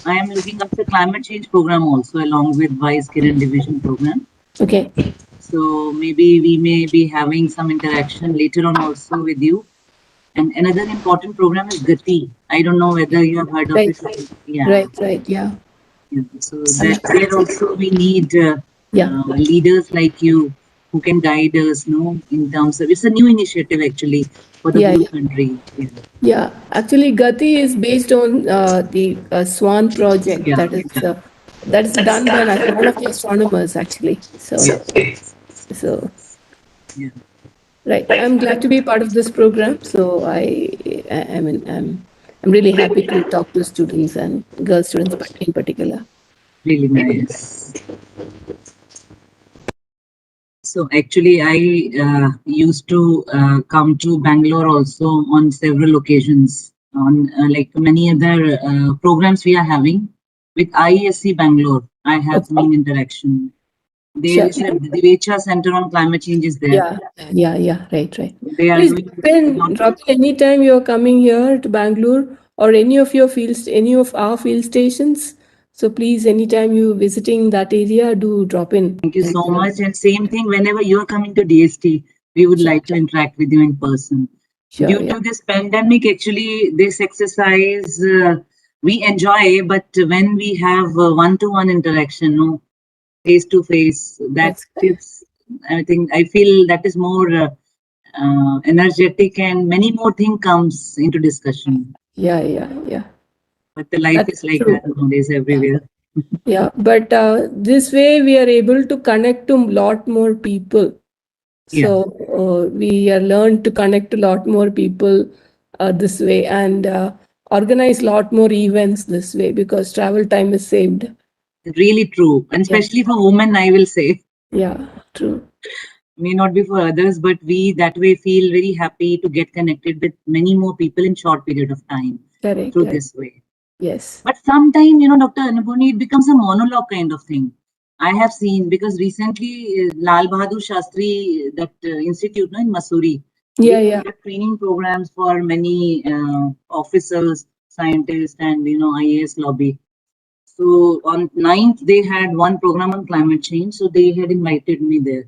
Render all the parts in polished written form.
I am looking after climate change program also, along with Vice Kiran Division program. Okay. So maybe we may be having some interaction later on also with you. And another important program is Gati. I don't know whether you have heard of Right. it. Yeah. Right. Yeah. Yeah. So that there also we need Yeah. leaders like you who can guide us, in terms of, it's a new initiative actually for the Yeah. whole Yeah. country. Yeah. Yeah. Actually, Gati is based on the Swan project Yeah. that is done by one of the astronomers actually. So Yeah. right. I'm glad to be part of this program. So I mean, I'm really happy to talk to students and girl students in particular. Really nice. So actually, I used to come to Bangalore also on several occasions on like many other programs we are having with IESC Bangalore. I have Okay. been interaction. There Sure. is a Divecha Center on Climate Change is there. Yeah. Right. They are Please doing drop in anytime you're coming here to Bangalore or any of your fields, any of our field stations. So please, anytime you visiting that area, do drop in. Thank you so much. And same thing, whenever you are coming to DST, we would like to interact with you in person. Sure. Due Yeah. to this pandemic, actually, this exercise we enjoy, but when we have one-to-one interaction, no, face to face, that That's is, I think, I feel that is more energetic and many more things comes into discussion. yeah. But the life That's is like true. that nowadays everywhere. Yeah, but this way we are able to connect to a lot more people. Yeah, So we are learned to connect to a lot more people this way and organize a lot more events this way because travel time is saved. really true. And Yeah, especially for women, I will say. yeah, true. May not be for others, but we that way feel very happy to get connected with many more people in short period of time through Correct. this way. Yes. But sometimes, Dr. Annapurni, it becomes a monologue kind of thing. I have seen because recently Lal Bahadur Shastri, that institute in Masuri, Yeah, they yeah, conduct training programs for many officers, scientists, and IAS lobby. So on 9th, they had one program on climate change. So they had invited me there.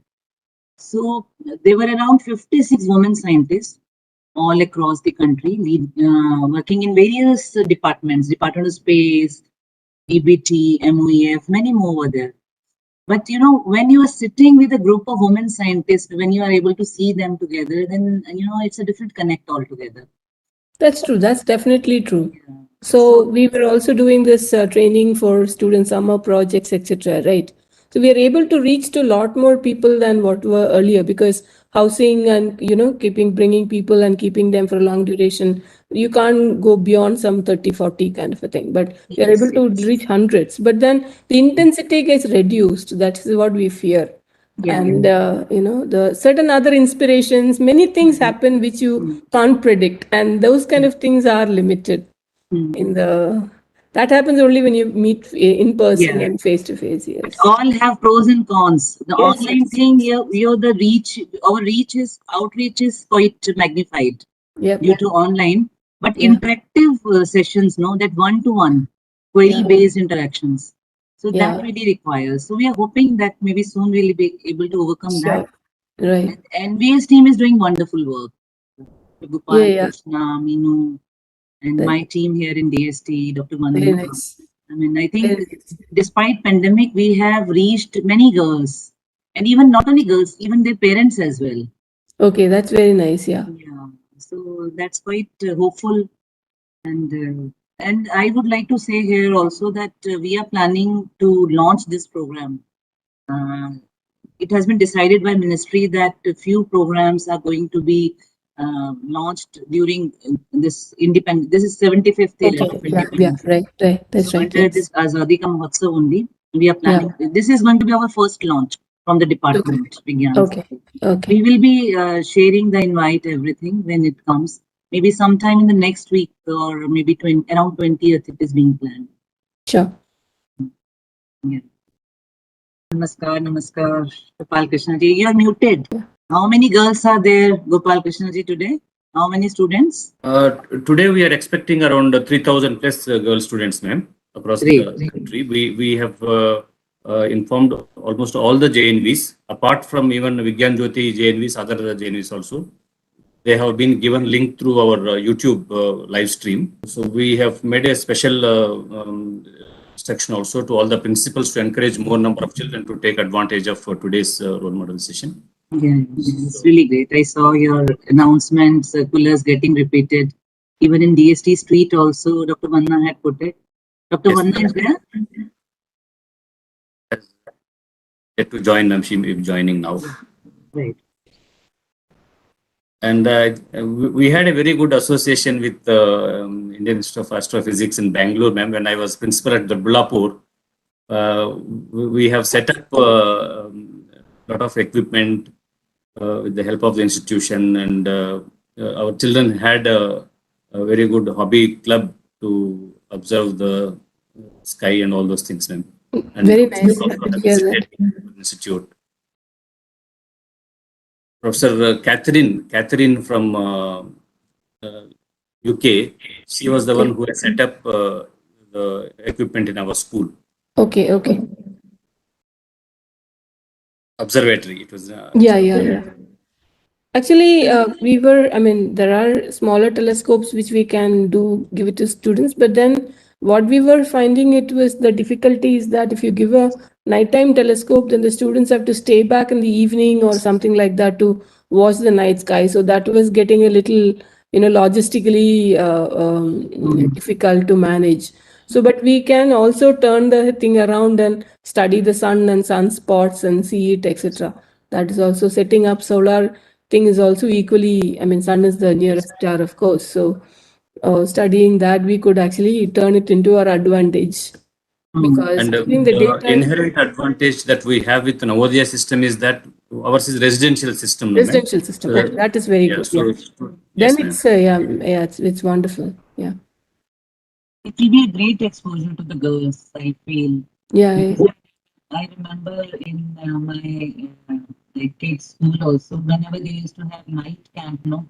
So there were around 56 women scientists all across the country, working in various departments, Department of Space, EBT, MOEF, many more were there. But when you are sitting with a group of women scientists, when you are able to see them together, then it's a different connect altogether. that's true. That's definitely true. Yeah. So we were also doing this training for student summer projects, etc. Right. So we are able to reach to a lot more people than what were earlier because housing and keeping bringing people and keeping them for a long duration, you can't go beyond some 30, 40 kind of a thing. But we are able Yes, to yes. reach hundreds. But then the intensity gets reduced. That is what we fear. Yeah. And the certain other inspirations, many things happen which you Mm, can't predict, and those kind of things are limited mm. in the that happens only when you meet in person Yeah. and face to face. But Yes. all have pros and cons. The online Yes. thing, the reach, our outreach is quite magnified Yep. due to online, but Yeah. interactive sessions, no, that one-to-one, Yeah. query-based interactions. So that Yeah. really requires. So we are hoping that maybe soon we'll be able to overcome that. Sure. Right. And NVS team is doing wonderful work. Yeah. Gopal, Yeah. Krishna, Meenu, and Right. my team here in DST, Dr. Very Vandana. nice. I mean, I Very think nice. despite pandemic, we have reached many girls, and even not only girls, even their parents as well. Okay, that's very nice. Yeah. Yeah, so that's quite hopeful, and I would like to say here also that we are planning to launch this program. Uh, it has been decided by ministry that a few programs are going to be launched during this independent. This is 75th year Okay. of Yeah. Yeah. independence. Right. So That's right. under Yes. this Azadi ka Mahotsav only, we are Yeah. planning. This is going to be our first launch from the Okay. department, Vigyan. Okay. Okay. We will be sharing the invite, everything when it comes. Maybe sometime in the next week or maybe around 20th it is being planned. Sure. Yeah. Namaskar, Gopal Krishna ji. You are muted. How many girls are there, Gopal Krishna ji, today? How many students? Today we are expecting around 3,000 plus girl students, ma'am. across Great. the country. We have informed almost all the JNVs, apart from even Vigyan Jyoti JNVs, other JNVs also. They have been given link through our YouTube live stream. So we have made a special section also to all the principals to encourage more number of children to take advantage of today's role model session. Yeah, it's really great. I saw your announcement circulars getting repeated. Even in DST Street also, Dr. Vanna had put it. Dr. Yes, Vanna is there? Yet to join them, she may be joining now. Right. And we had a very good association with the Indian Institute of Astrophysics in Bangalore, ma'am. When I was principal at Doddaballapur, we have set up a lot of equipment with the help of the institution, and our children had a very good hobby club to observe the sky and all those things, ma'am. And Very nice. also Happy to have hear that. visited the institute. Professor Catherine from UK, she was the one who had set up the equipment in our school. Okay, okay. Observatory. It was. Yeah. Actually, I mean, there are smaller telescopes which we can give it to students, but then what we were finding it was the difficulty is that if you give a nighttime telescope, then the students have to stay back in the evening or something like that to watch the night sky. So that was getting a little, logistically difficult to manage. So, but we can also turn the thing around and study the sun and sunspots and see it, etc. That is also setting up solar thing is also equally, I mean, sun is the nearest star, of course. So studying that, we could actually turn it into our advantage. Because And during the the daytime, inherent advantage that we have with the Navodaya system is that ours is residential system. No, ma'am? residential system, So that is very yeah, good. so Yeah. yes, Then ma'am. it's wonderful. Yeah. It will be a great exposure to the girls, I feel. Yeah. I remember in my like kids' school also, whenever they used to have night camp, no,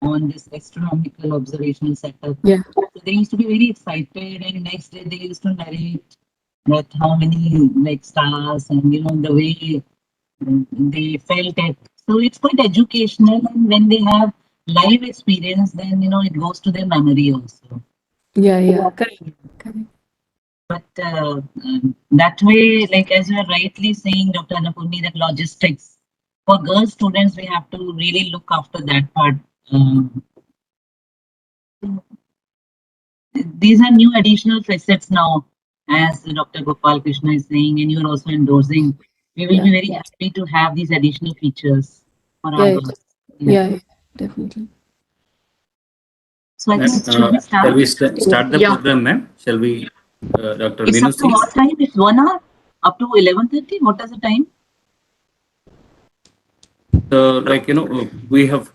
on this astronomical observational setup. Yeah. So they used to be very excited, and next day they used to narrate that how many like stars and the way they felt it. So it's quite educational, and when they have live experience, then it goes to their memory also. Yeah. Correct. But that way, like as you are rightly saying, Dr. Annapurni, that logistics for girl students, we have to really look after that part. These are new additional facets now, as Dr. Gopal Krishna is saying, and you're also endorsing. We will be very happy to have these additional features for our girls. Yeah, definitely. So I think should we start? Shall we start the program, ma'am? Shall we, Dr. It's Minu up to what time? It's 1 hour? Up to 11:30? What is the time? So, we have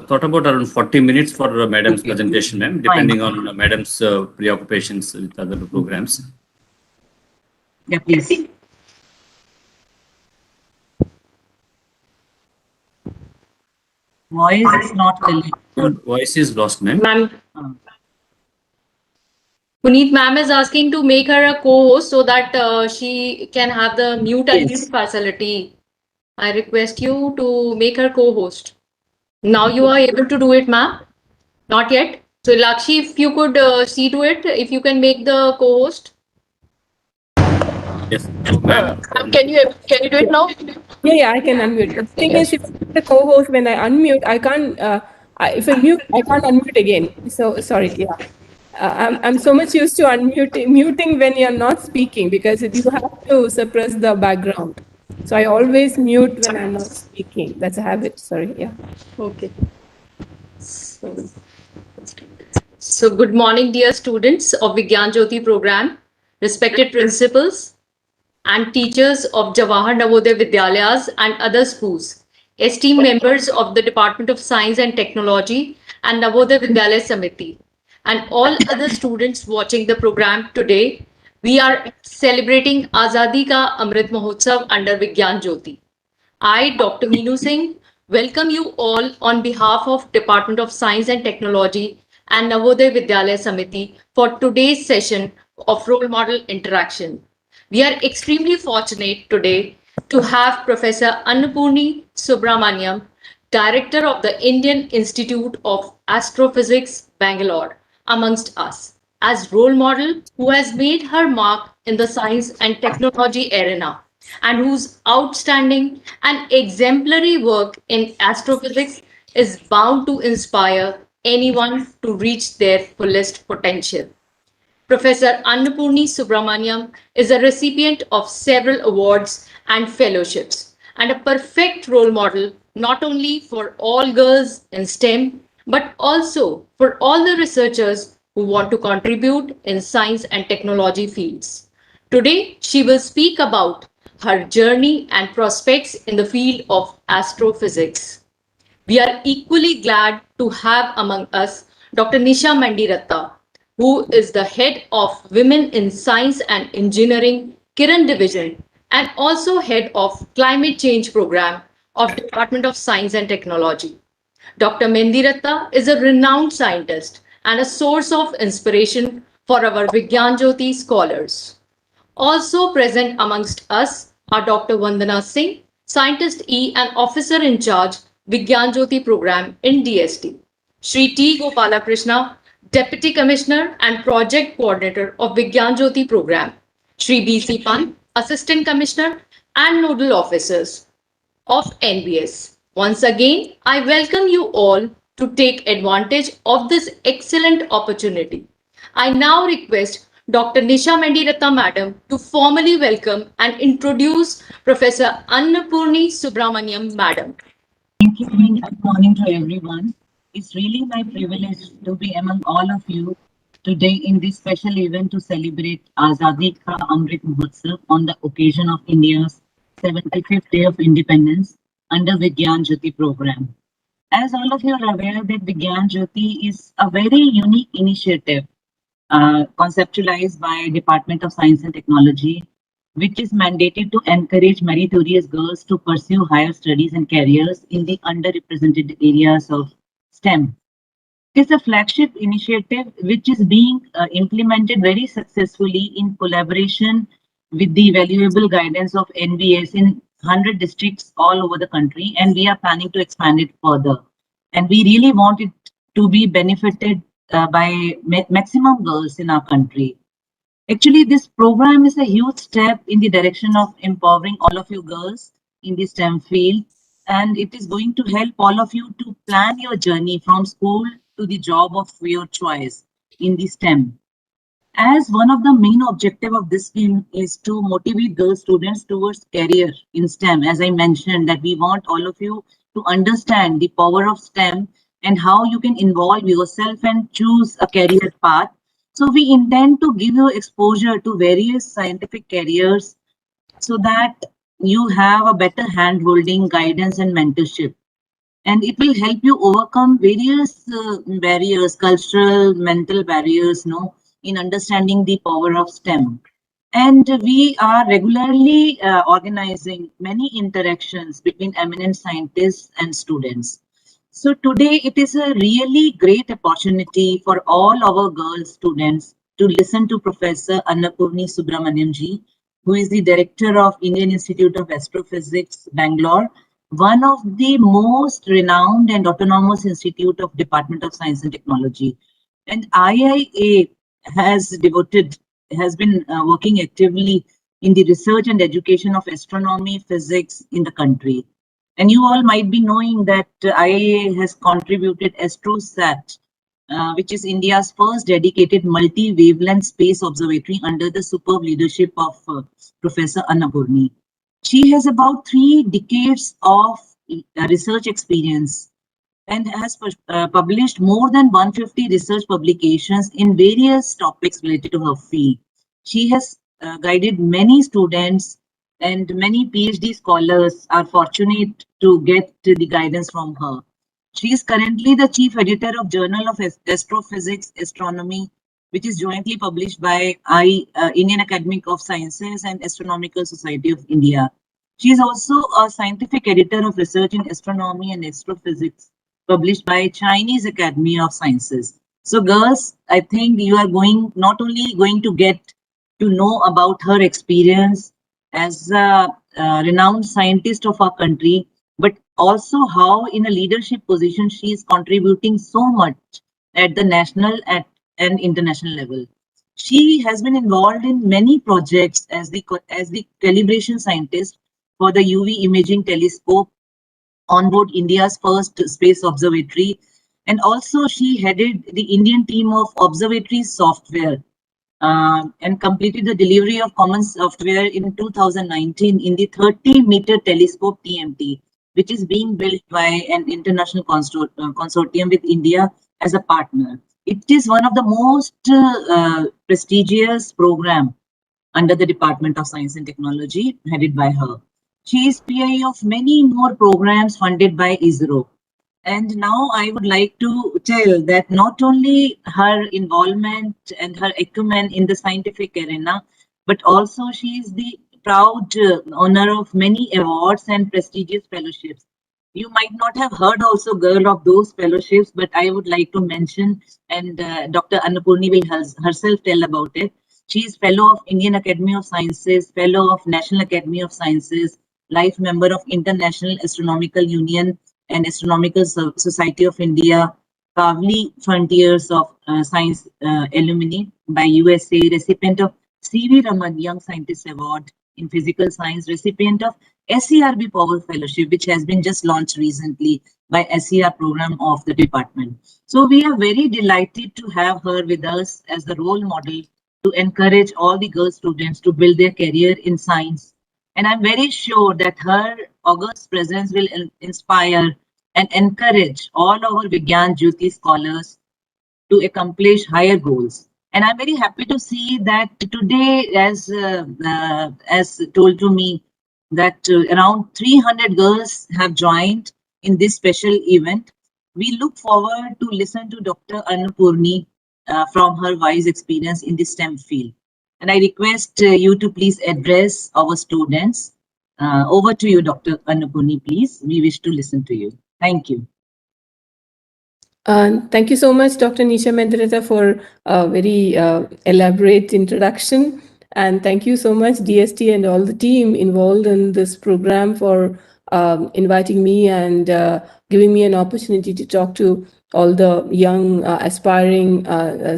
thought about around 40 minutes for madam's presentation, ma'am, depending on madam's preoccupations with other programs. Yeah, please. Voice is not clear. Voice is lost, ma'am. Puneet ma'am is asking to make her a co-host so that she can have the mute unmute facility. I request you to make her co-host. Now you are able to do it, ma'am? Not yet? So Lakshi, if you could see to it, if you can make the co-host. Yes, ma'am. Can you do it now? Yeah, I can unmute. The thing is, if the co-host, when I unmute, I can't. If I mute, I can't unmute again. So sorry. Yeah, I'm so much used to muting when you're not speaking because you have to suppress the background. So I always mute when I'm not speaking. That's a habit. Sorry. Yeah. Okay. So good morning, dear students of Vigyan Jyoti program, respected principals and teachers of Jawahar Navodaya Vidyalayas and other schools, esteemed members of the Department of Science and Technology and Navodaya Vidyalaya Samiti, and all other students watching the program today. We are celebrating Azadi Ka Amrit Mahotsav under Vigyan Jyoti. I, Dr. Meenu Singh, welcome you all on behalf of Department of Science and Technology and Navodaya Vidyalaya Samiti for today's session of role model interaction. We are extremely fortunate today to have Professor Annapurni Subramaniam, Director of the Indian Institute of Astrophysics, Bangalore, amongst us, as role model who has made her mark in the science and technology arena and whose outstanding and exemplary work in astrophysics is bound to inspire anyone to reach their fullest potential. Professor Annapurni Subramaniam is a recipient of several awards and fellowships and a perfect role model not only for all girls in STEM but also for all the researchers who want to contribute in science and technology fields. Today, she will speak about her journey and prospects in the field of astrophysics. We are equally glad to have among us Dr. Nisha Mandiratta, who is the head of Women in Science and Engineering Kiran Division and also head of Climate Change Program of Department of Science and Technology. Dr. Mandiratta is a renowned scientist and a source of inspiration for our Vigyan Jyoti scholars. Also present amongst us are Dr. Vandana Singh, Scientist E and Officer in Charge, Vigyan Jyoti Program in DST. Shri T. Gopalakrishna, Deputy Commissioner and Project Coordinator of Vigyan Jyoti Program. Shri B. C. Pant, Assistant Commissioner and Nodal Officers of NBS. Once again, I welcome you all to take advantage of this excellent opportunity. I now request Dr. Nisha Mandiratta Madam to formally welcome and introduce Professor Annapurni Subramaniam Madam. Thank you and good morning to everyone. It's really my privilege to be among all of you today in this special event to celebrate Azadi Ka Amrit Mahotsav on the occasion of India's 75th Day of Independence under Vigyan Jyoti program. As all of you are aware that Vigyan Jyoti is a very unique initiative conceptualized by Department of Science and Technology, which is mandated to encourage meritorious girls to pursue higher studies and careers in the underrepresented areas of STEM. It is a flagship initiative which is being implemented very successfully in collaboration with the valuable guidance of NBS in 100 districts all over the country, and we are planning to expand it further. And we really want it to be benefited by maximum girls in our country. Actually, this program is a huge step in the direction of empowering all of you girls in the STEM field, and it is going to help all of you to plan your journey from school to the job of your choice in the STEM. As one of the main objective of this scheme is to motivate girl students towards career in STEM, as I mentioned that we want all of you to understand the power of STEM and how you can involve yourself and choose a career path. So we intend to give you exposure to various scientific careers so that you have a better hand-holding, guidance and mentorship. And it will help you overcome various barriers, cultural, mental barriers, in understanding the power of STEM. And we are regularly organizing many interactions between eminent scientists and students. So today it is a really great opportunity for all our girl students to listen to Professor Annapurni Subramaniam ji, who is the Director of Indian Institute of Astrophysics, Bangalore, one of the most renowned and autonomous institute of Department of Science and Technology. And IIA has been working actively in the research and education of astronomy, physics in the country. And you all might be knowing that IIA has contributed AstroSat, which is India's first dedicated multi-wavelength space observatory under the superb leadership of Professor Annapurni. She has about 3 decades of research experience and has published more than 150 research publications in various topics related to her field. She has guided many students, and many PhD scholars are fortunate to get the guidance from her. She is currently the chief editor of Journal of Astrophysics, Astronomy, which is jointly published by Indian Academy of Sciences and Astronomical Society of India. She is also a scientific editor of research in astronomy and astrophysics, published by Chinese Academy of Sciences. So girls, I think you are not only going to get to know about her experience as a renowned scientist of our country, but also how in a leadership position she is contributing so much at the national and international level. She has been involved in many projects as the calibration scientist for the UV imaging telescope on board India's first space observatory. And also, she headed the Indian team of observatory software and completed the delivery of common software in 2019 in the 30-meter telescope TMT, which is being built by an international consortium with India as a partner. It is one of the most prestigious program under the Department of Science and Technology, headed by her. She is PI of many more programs funded by ISRO. And now I would like to tell that not only her involvement and her acumen in the scientific arena, but also she is the proud owner of many awards and prestigious fellowships. You might not have heard also, girl, of those fellowships, but I would like to mention, and Dr. Annapurni will herself tell about it. She is Fellow of Indian Academy of Sciences, Fellow of National Academy of Sciences, Life Member of International Astronomical Union and Astronomical Society of India, Kavli Frontiers of Science Alumni by USA, recipient of C.V. Raman Young Scientist Award in Physical Science, recipient of SERB Power Fellowship, which has been just launched recently by SER program of the department. So we are very delighted to have her with us as the role model to encourage all the girl students to build their career in science. And I'm very sure that her august presence will inspire and encourage all our Vigyan Jyoti scholars to accomplish higher goals. And I'm very happy to see that today, as told to me, that around 300 girls have joined in this special event. We look forward to listen to Dr. Annapurni from her wise experience in the STEM field. And I request you to please address our students. Over to you, Dr. Annapurni, please. We wish to listen to you. Thank you. Thank you so much, Dr. Nisha Mendreta, for a very elaborate introduction. And thank you so much, DST and all the team involved in this program for inviting me and giving me an opportunity to talk to all the young aspiring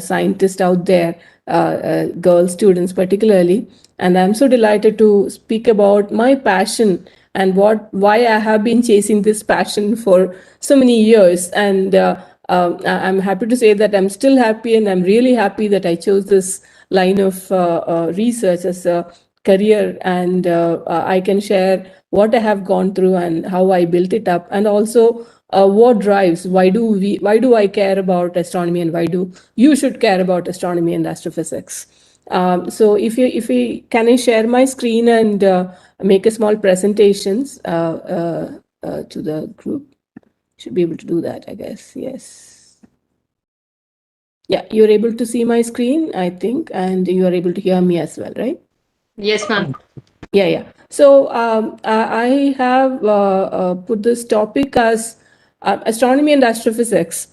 scientists out there, girl students particularly. And I'm so delighted to speak about my passion and why I have been chasing this passion for so many years. And I'm happy to say that I'm still happy, and I'm really happy that I chose this line of research as a career, and I can share what I have gone through and how I built it up, and also what drives, why do I care about astronomy, and why do you should care about astronomy and astrophysics. So if we can I share my screen and make a small presentations to the group. Should be able to do that, I guess. Yes. Yeah, you're able to see my screen, I think, and you are able to hear me as well, right? Yes, ma'am. Yeah. So I have put this topic as astronomy and astrophysics,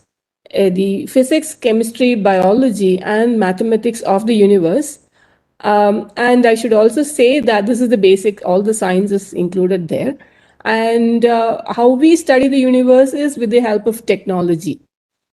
the physics, chemistry, biology, and mathematics of the universe. And I should also say that this is the basic, all the science is included there. And how we study the universe is with the help of technology.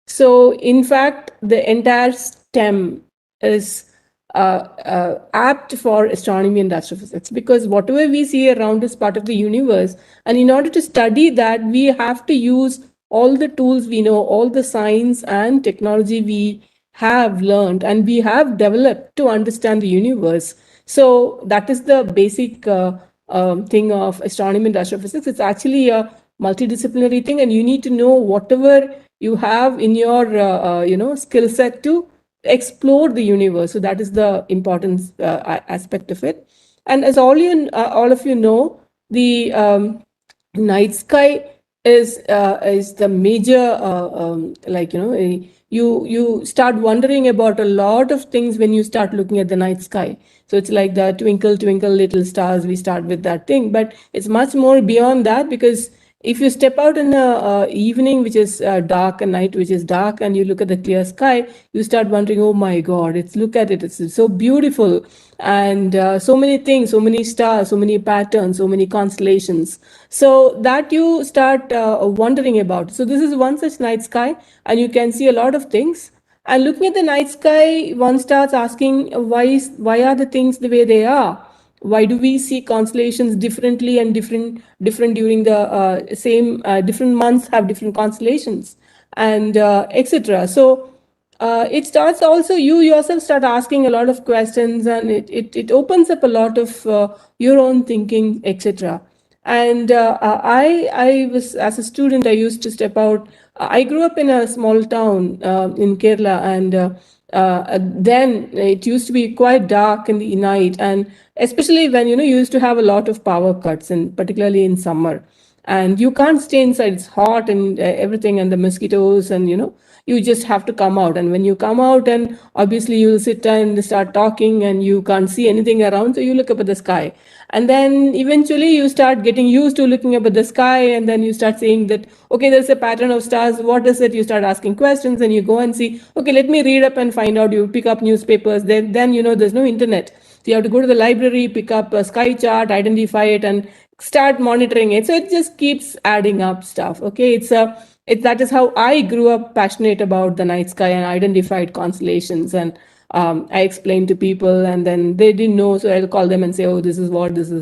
So, in fact, the entire STEM is apt for astronomy and astrophysics, because whatever we see around is part of the universe. And in order to study that, we have to use all the tools we know, all the science and technology we have learned and we have developed to understand the universe. So that is the basic thing of astronomy and astrophysics. It's actually a multidisciplinary thing, and you need to know whatever you have in your skill set to explore the universe. So that is the important aspect of it. And as all of you know, the night sky is the major you start wondering about a lot of things when you start looking at the night sky. So it's like the twinkle twinkle little stars, we start with that thing, but it's much more beyond that, because If you step out in the evening, which is dark, and night, which is dark, and you look at the clear sky, you start wondering, oh my God, look at it, it's so beautiful. And so many things, so many stars, so many patterns, so many constellations. So that you start wondering about. So this is one such night sky, and you can see a lot of things. And looking at the night sky, one starts asking, why are the things the way they are? Why do we see constellations differently and different during the same different months have different constellations, and etc. So it starts also, you yourself start asking a lot of questions, and it opens up a lot of your own thinking, etc. And I was, as a student, I used to step out. I grew up in a small town in Kerala, and then it used to be quite dark in the night, and especially when you used to have a lot of power cuts, and particularly in summer, and you can't stay inside. It's hot and everything, and the mosquitoes, and you just have to come out. And when you come out, and obviously you'll sit and start talking, and you can't see anything around, so you look up at the sky. And then eventually you start getting used to looking up at the sky, and then you start saying that, okay, there's a pattern of stars, what is it? You start asking questions, and you go and see, okay, let me read up and find out. You pick up newspapers. Then there's no internet, so you have to go to the library, pick up a sky chart, identify it, and start monitoring it. So it just keeps adding up stuff. Okay, that is how I grew up passionate about the night sky and identified constellations. And I explained to people, and then they didn't know, so I'll call them and say, oh, this is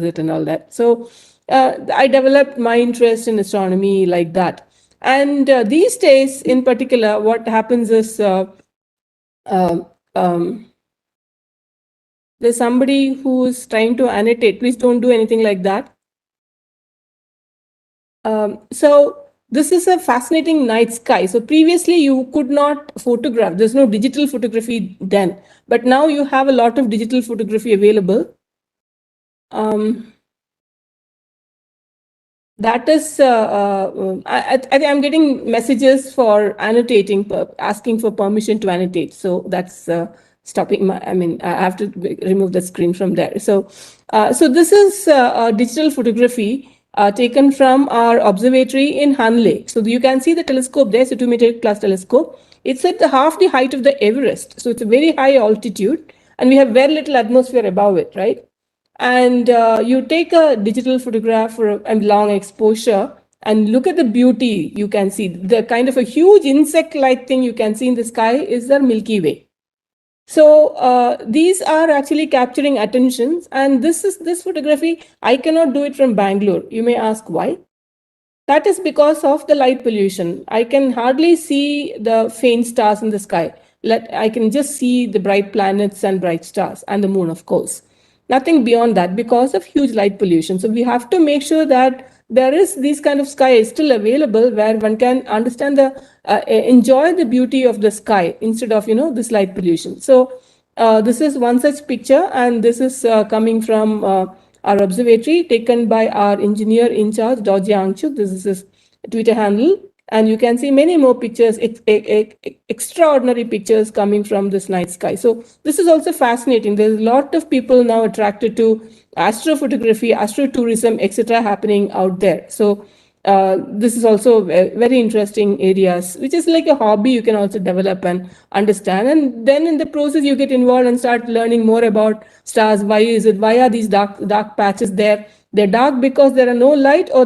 it, and all that. So I developed my interest in astronomy like that. And these days, in particular, what happens is uh, um, there's somebody who's trying to annotate. Please don't do anything like that. So this is a fascinating night sky. So previously you could not photograph. There's no digital photography then, but now you have a lot of digital photography available. That is, I'm getting messages for annotating, asking for permission to annotate. So that's stopping my, I have to remove the screen from there. So this is digital photography taken from our observatory in Hanle. So you can see the telescope there, it's a 2-meter plus telescope. It's at half the height of the Everest. So it's a very high altitude, and we have very little atmosphere above it, right? And you take a digital photograph for a long exposure, and look at the beauty. You can see the kind of a huge insect-like thing you can see in the sky is the Milky Way. So these are actually capturing attentions, and this photography, I cannot do it from Bangalore. You may ask why. That is because of the light pollution. I can hardly see the faint stars in the sky. I can just see the bright planets and bright stars, and the moon, of course. Nothing beyond that, because of huge light pollution. So we have to make sure that there is this kind of sky still available, where one can understand enjoy the beauty of the sky instead of this light pollution. So this is one such picture, and this is coming from our observatory, taken by our engineer in charge, Dorji Angchuk. This is his Twitter handle. And you can see many more pictures, extraordinary pictures coming from this night sky. So this is also fascinating. There's a lot of people now attracted to astrophotography, astrotourism, etc. happening out there. So this is also very interesting areas, which is like a hobby you can also develop and understand. And then in the process, you get involved and start learning more about stars. Why are these dark patches there? They're dark because there are no light, or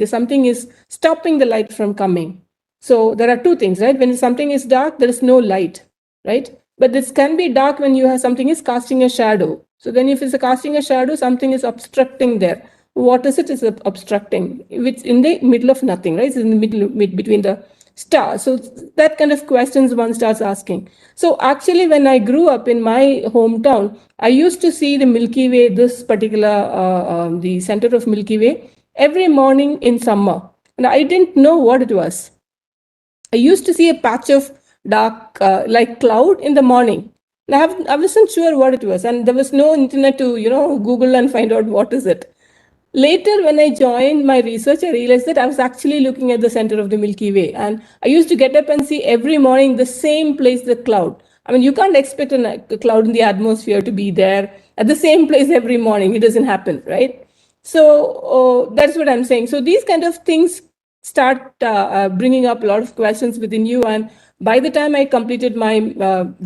something is stopping the light from coming. So there are two things, right? When something is dark, there is no light, right? But this can be dark when you have something is casting a shadow. So then if it's casting a shadow, something is obstructing there. What is it? Is obstructing? It's in the middle of nothing, right? It's in the middle between the stars. So that kind of questions one starts asking. So actually, when I grew up in my hometown, I used to see the Milky Way, this particular, the center of Milky Way, every morning in summer. And I didn't know what it was. I used to see a patch of dark, like cloud in the morning. And I wasn't sure what it was. And there was no internet to, Google and find out what is it. Later, when I joined my research, I realized that I was actually looking at the center of the Milky Way. And I used to get up and see every morning the same place, the cloud. I mean, you can't expect a cloud in the atmosphere to be there at the same place every morning. It doesn't happen, right? So that's what I'm saying. So these kind of things start bringing up a lot of questions within you. And by the time I completed my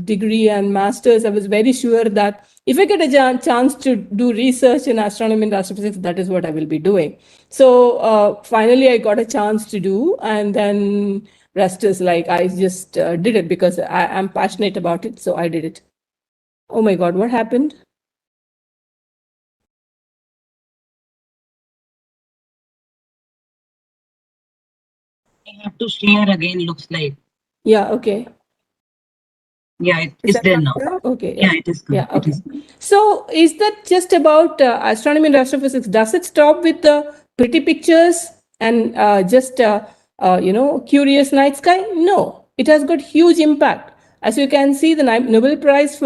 degree and master's, I was very sure that if I get a chance to do research in astronomy and astrophysics, that is what I will be doing. So finally, I got a chance to do, and then rest is like I just did it because I'm passionate about it. So I did it. Oh my God, what happened? You have to share again, looks like. Yeah, okay. Yeah, Is it's that there fine now. now? Okay. Yeah, it is Yeah, good. It okay. is. So is that just about astronomy and astrophysics? Does it stop with the pretty pictures and just curious night sky? No, it has got huge impact. As you can see, the Nobel Prize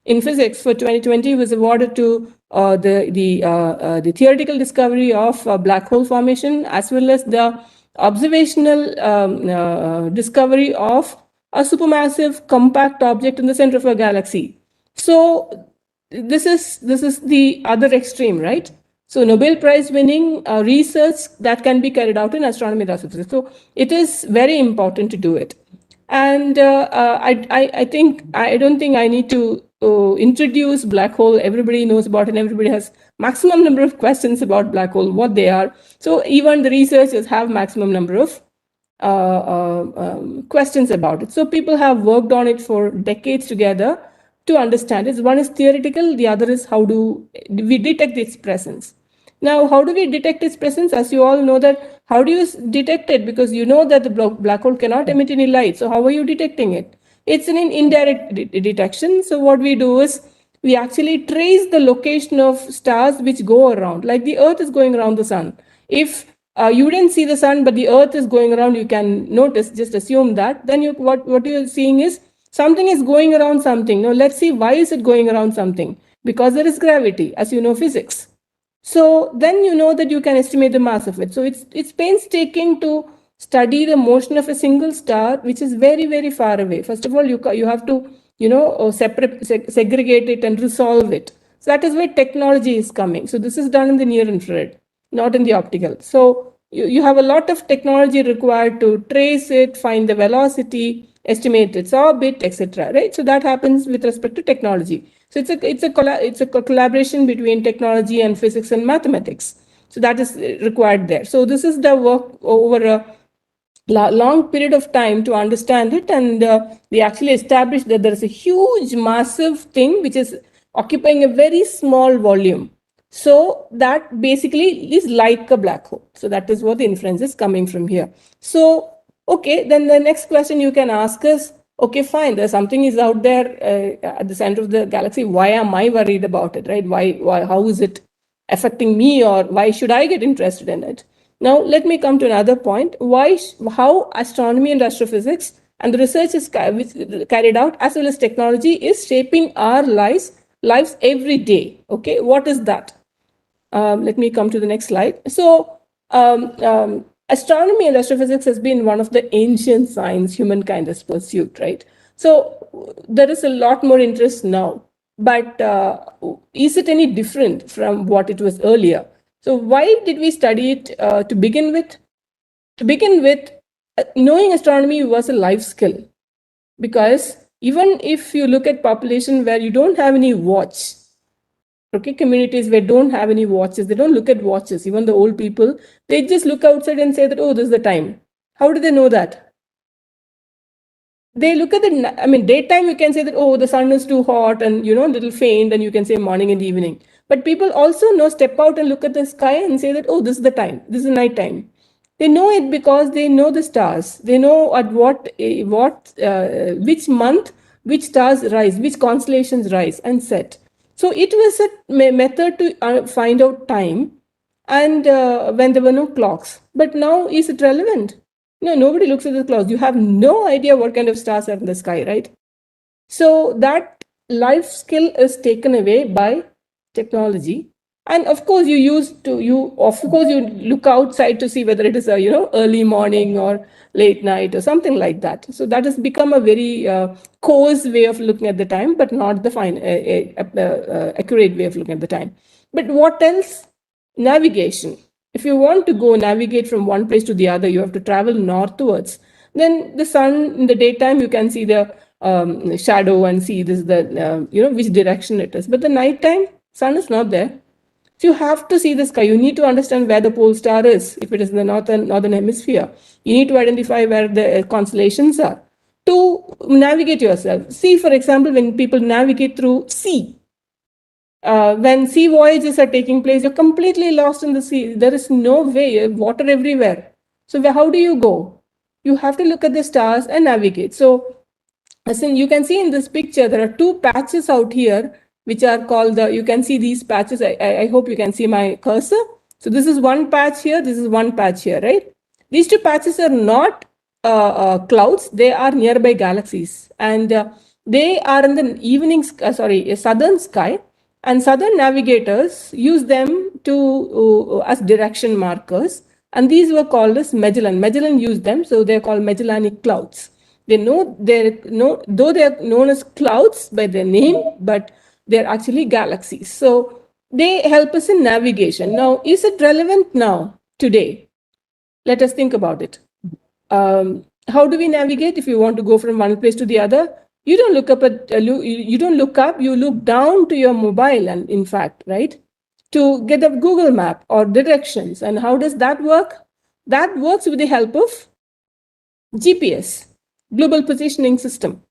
in physics for 2020 was awarded to the theoretical discovery of black hole formation, as well as the observational discovery of a supermassive compact object in the center of a galaxy. So this is the other extreme, right? So Nobel Prize winning research that can be carried out in astronomy and astrophysics. So it is very important to do it. And I think I don't think I need to introduce black hole. Everybody knows about it, and everybody has maximum number of questions about black hole, what they are. So even the researchers have maximum number of questions about it. So people have worked on it for decades together to understand it. One is theoretical, the other is how do we detect its presence. Now, how do we detect its presence? As you all know that, how do you detect it? Because you know that the black hole cannot emit any light. So how are you detecting it? It's an indirect detection. So what we do is we actually trace the location of stars which go around, like the Earth is going around the sun. If you didn't see the sun, but the Earth is going around, you can notice, just assume that. Then what you're seeing is something is going around something. Now let's see, why is it going around something? Because there is gravity, as you know, physics. So then you know that you can estimate the mass of it. So it's painstaking to study the motion of a single star, which is very, very far away. First of all, you have to segregate it and resolve it. So that is where technology is coming. So this is done in the near infrared, not in the optical. So you have a lot of technology required to trace it, find the velocity, estimate its orbit, etc. Right? So that happens with respect to technology. So it's a collaboration between technology and physics and mathematics. So that is required there. So this is the work over a long period of time to understand it, and we actually established that there is a huge, massive thing which is occupying a very small volume. So that basically is like a black hole. So that is what the inference is coming from here. So okay, then the next question you can ask is, okay, fine, there's something is out there at the center of the galaxy. Why am I worried about it, right? Why? How is it affecting me, or why should I get interested in it? Now, let me come to another point. How astronomy and astrophysics and the research is carried out, as well as technology, is shaping our lives every day. Okay, what is that? Let me come to the next slide. So, astronomy and astrophysics has been one of the ancient science humankind has pursued, right? So, there is a lot more interest now. But is it any different from what it was earlier? So, why did we study it to begin with? To begin with, knowing astronomy was a life skill, because even if you look at population where you don't have any watch, okay, communities where don't have any watches, they don't look at watches. Even the old people, they just look outside and say that, oh, this is the time. How do they know that? They look at daytime, you can say that, oh, the sun is too hot and, little faint, and you can say morning and evening. But people also know, step out and look at the sky and say that, oh, this is the time, this is night time. They know it because they know the stars. They know at which month, which stars rise, which constellations rise and set. So it was a method to find out time, and when there were no clocks. But now, is it relevant? No, nobody looks at the clouds. You have no idea what kind of stars are in the sky, right? So that life skill is taken away by technology. And of course, you look outside to see whether it is a early morning or late night or something like that. So that has become a very coarse way of looking at the time, but not the fine accurate way of looking at the time. But what else Navigation. If you want to go navigate from one place to the other, you have to travel northwards. Then the sun in the daytime, you can see the shadow and see this which direction it is. But the nighttime, sun is not there. So you have to see the sky. You need to understand where the pole star is. If it is in the northern hemisphere, you need to identify where the constellations are to navigate yourself. See, for example, when people navigate through sea, when sea voyages are taking place, you're completely lost in the sea. There is no way, water everywhere. So how do you go? You have to look at the stars and navigate. So as in, you can see in this picture, there are two patches out here, which are called you can see these patches. I hope you can see my cursor. So this is one patch here, this is one patch here, right? These two patches are not clouds, they are nearby galaxies. And they are in the southern sky. And southern navigators use them to as direction markers. And these were called as Magellan. Magellan used them, so they're called Magellanic clouds. Though they're known as clouds by their name, but they're actually galaxies. So they help us in navigation. Now, is it relevant now, today? Let us think about it. How do we navigate if you want to go from one place to the other? You don't look up you don't look up, you look down to your mobile, and in fact, right, to get a Google map or directions. And how does that work? That works with the help of GPS, Global Positioning System.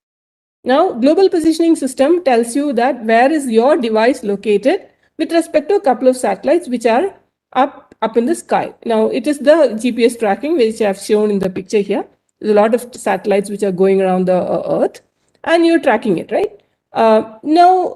Now, Global Positioning System tells you that where is your device located with respect to a couple of satellites which are up in the sky. Now, it is the GPS tracking which I have shown in the picture here. There's a lot of satellites which are going around the Earth, and you're tracking it, right? Now,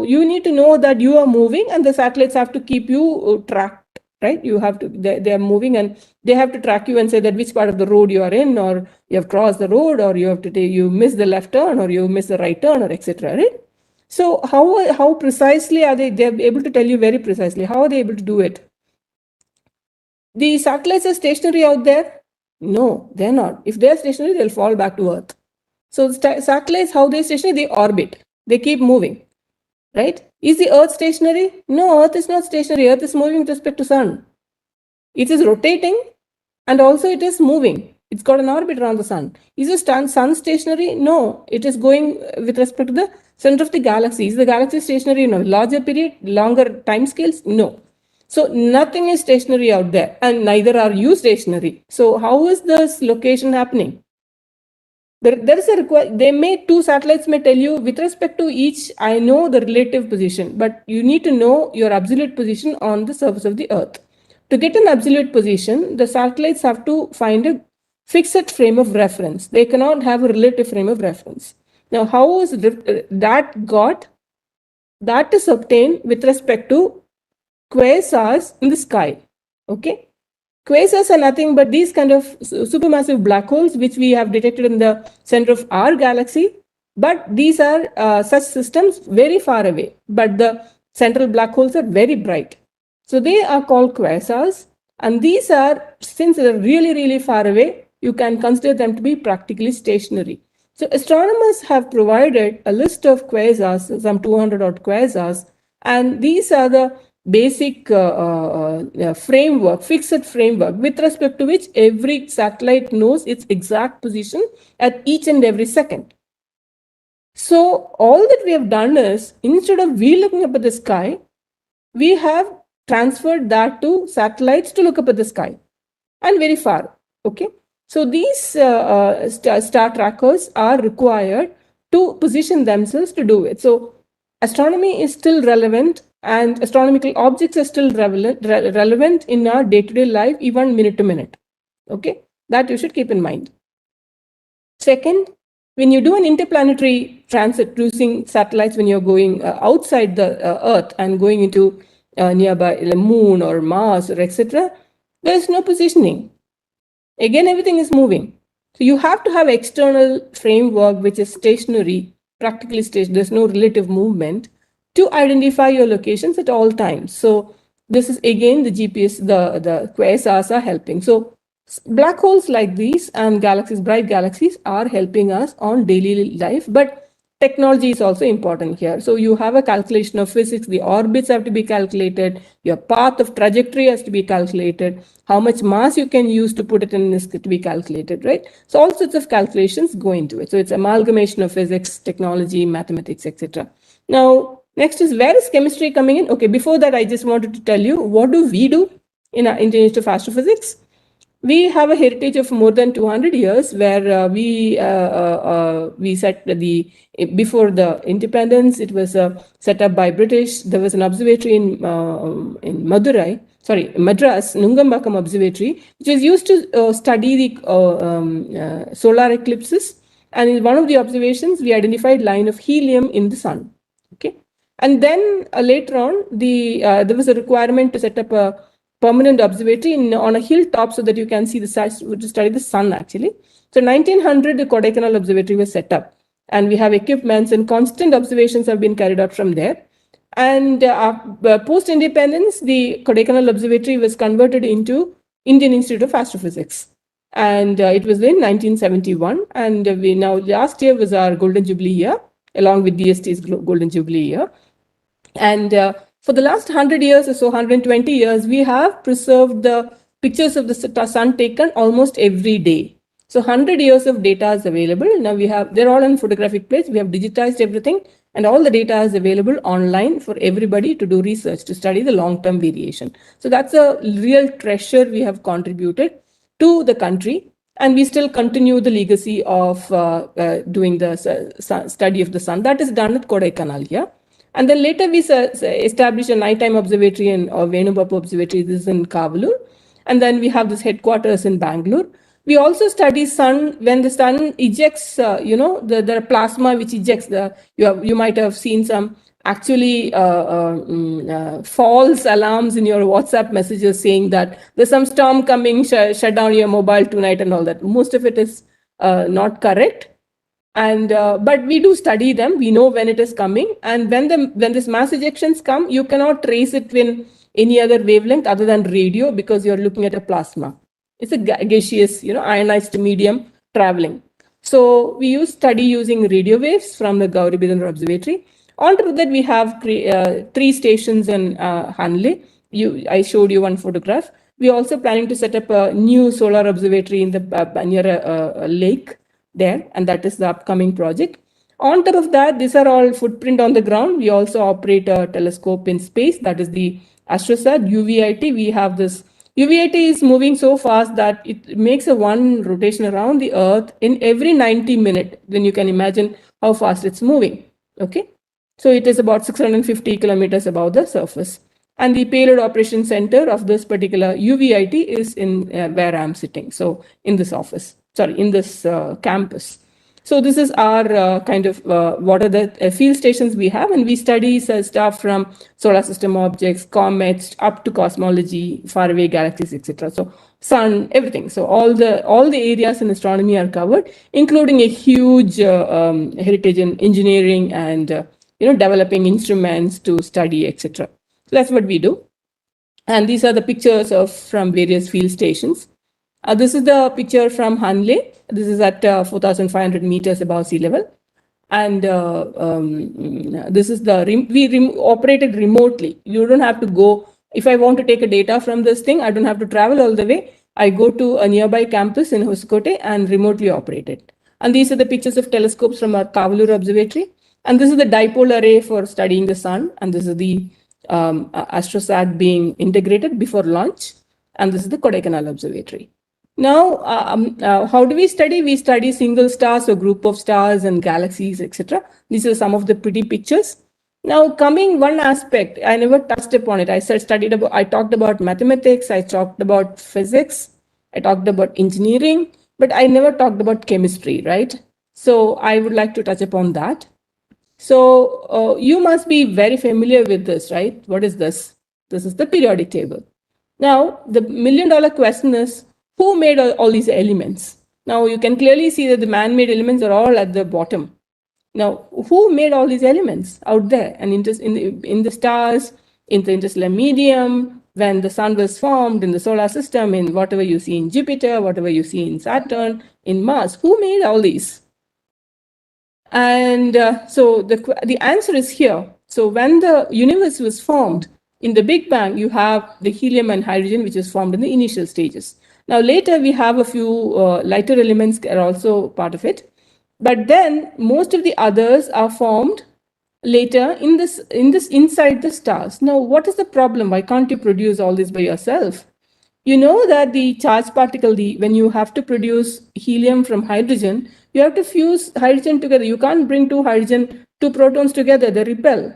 you need to know that you are moving, and the satellites have to keep you tracked, right? You have to, they are moving, and they have to track you and say that which part of the road you are in, or you have crossed the road, or you have to you miss the left turn, or you miss the right turn, or etc. Right? So how precisely are they? They're able to tell you very precisely. How are they able to do it? The satellites are stationary out there? No, they're not. If they're stationary, they'll fall back to Earth. So satellites, how they stationary? They orbit. They keep moving, right? Is the Earth stationary? No, Earth is not stationary. Earth is moving with respect to Sun. It is rotating, and also it is moving. It's got an orbit around the Sun. Is the Sun stationary? No, it is going with respect to the center of the galaxy. Is the galaxy stationary in a larger period, longer time scales? No. So nothing is stationary out there, and neither are you stationary. So how is this location happening? There is a request. Two satellites may tell you with respect to each, I know the relative position, but you need to know your absolute position on the surface of the Earth. To get an absolute position, the satellites have to find a fixed frame of reference. They cannot have a relative frame of reference. Now, how is that got? That is obtained with respect to quasars in the sky. Okay. Quasars are nothing but these kind of supermassive black holes which we have detected in the center of our galaxy. But these are such systems very far away. But the central black holes are very bright. So they are called quasars. And these are, since they're really, really far away, you can consider them to be practically stationary. So astronomers have provided a list of quasars, some 200 odd quasars. And these are the basic framework, fixed framework, with respect to which every satellite knows its exact position at each and every second. So all that we have done is, instead of we looking up at the sky, we have transferred that to satellites to look up at the sky, and very far. Okay. So these star trackers are required to position themselves to do it. So astronomy is still relevant, and astronomical objects are still relevant in our day-to-day life, even minute to minute. Okay, that you should keep in mind. Second, when you do an interplanetary transit using satellites, when you're going outside the Earth and going into nearby the Moon or Mars or etc., there is no positioning. Again, everything is moving. So you have to have external framework which is stationary, practically stationary. There's no relative movement to identify your locations at all times. So this is again the GPS, the quasars are helping. So black holes like these and galaxies, bright galaxies, are helping us on daily life. But technology is also important here. So you have a calculation of physics, the orbits have to be calculated, your path of trajectory has to be calculated, how much mass you can use to put it in this to be calculated, right? So all sorts of calculations go into it. So it's amalgamation of physics, technology, mathematics, etc. Now, next is, where is chemistry coming in? Okay, before that, I just wanted to tell you, what do we do in our Institute of Astrophysics? We have a heritage of more than 200 years, where we set before the independence. It was set up by British. There was an observatory in Madras, Nungambakam Observatory, which was used to study the solar eclipses. And in one of the observations, we identified line of helium in the sun. Okay, and then later on, there was a requirement to set up a permanent observatory on a hilltop so that you can see the to study the sun actually. So 1900, the Kodaikanal Observatory was set up, and we have equipments and constant observations have been carried out from there. And post-independence, the Kodaikanal Observatory was converted into Indian Institute of Astrophysics. And it was in 1971. And we now, last year was our Golden Jubilee year, along with DST's Golden Jubilee year. And for the last 100 years or so, 120 years, we have preserved the pictures of the sun taken almost every day. So 100 years of data is available. Now they're all in photographic plates. We have digitized everything, and all the data is available online for everybody to do research, to study the long-term variation. So that's a real treasure we have contributed to the country. And we still continue the legacy of doing the study of the sun. That is done at Kodaikanal here. And then later we established a nighttime observatory in Venubapu Observatory. This is in Kavalur. And then we have this headquarters in Bangalore. We also study sun. When the sun ejects, the plasma which ejects, you might have seen some actually false alarms in your WhatsApp messages saying that there's some storm coming, shut down your mobile tonight and all that. Most of it is not correct. And but we do study them. We know when it is coming, and when this mass ejections come, you cannot trace it in any other wavelength other than radio, because you're looking at a plasma. It's a gaseous, ionized medium traveling. So we study using radio waves from the Gauri Bidandra Observatory. On top of that, we have 3 stations in Hanle. I showed you one photograph. We're also planning to set up a new solar observatory in near a lake there, and that is the upcoming project. On top of that, these are all footprint on the ground. We also operate a telescope in space, that is the AstroSat UVIT. We have this UVIT is moving so fast that it makes a one rotation around the Earth in every 90 minutes. Then you can imagine how fast it's moving. Okay, so it is about 650 kilometers above the surface. And the payload operation center of this particular UVIT is in where I'm sitting. So in this office. In this campus. So this is our kind of what are the field stations we have, and we study stuff from solar system objects, comets, up to cosmology, faraway galaxies, etc. So sun, everything. So all the areas in astronomy are covered, including a huge heritage in engineering and developing instruments to study, etc. So that's what we do. And these are the pictures from various field stations. This is the picture from Hanle. This is at 4,500 meters above sea level. And this is we operated remotely. You don't have to go. If I want to take a data from this thing, I don't have to travel all the way. I go to a nearby campus in Hoskote and remotely operate it. And these are the pictures of telescopes from our Kavalur Observatory. And this is the dipole array for studying the sun. And this is the AstroSat being integrated before launch. And this is the Kodaikanal Observatory. Now, how do we study? We study single stars or group of stars and galaxies, etc. These are some of the pretty pictures. Now, coming one aspect, I never touched upon it. I talked about mathematics, I talked about physics, I talked about engineering, but I never talked about chemistry, right? So I would like to touch upon that. So you must be very familiar with this, right? What is this? This is the periodic table. Now, the million-dollar question is, who made all these elements? Now, you can clearly see that the man-made elements are all at the bottom. Now, who made all these elements out there? And in the stars, in the interstellar medium, when the sun was formed, in the solar system, in whatever you see in Jupiter, whatever you see in Saturn, in Mars, who made all these? And so the answer is here. So when the universe was formed, in the Big Bang, you have the helium and hydrogen, which is formed in the initial stages. Now, later we have a few lighter elements are also part of it. But then most of the others are formed later in this inside the stars. Now, what is the problem? Why can't you produce all this by yourself? You know that the charged particle, when you have to produce helium from hydrogen, you have to fuse hydrogen together. You can't bring two protons together, they repel.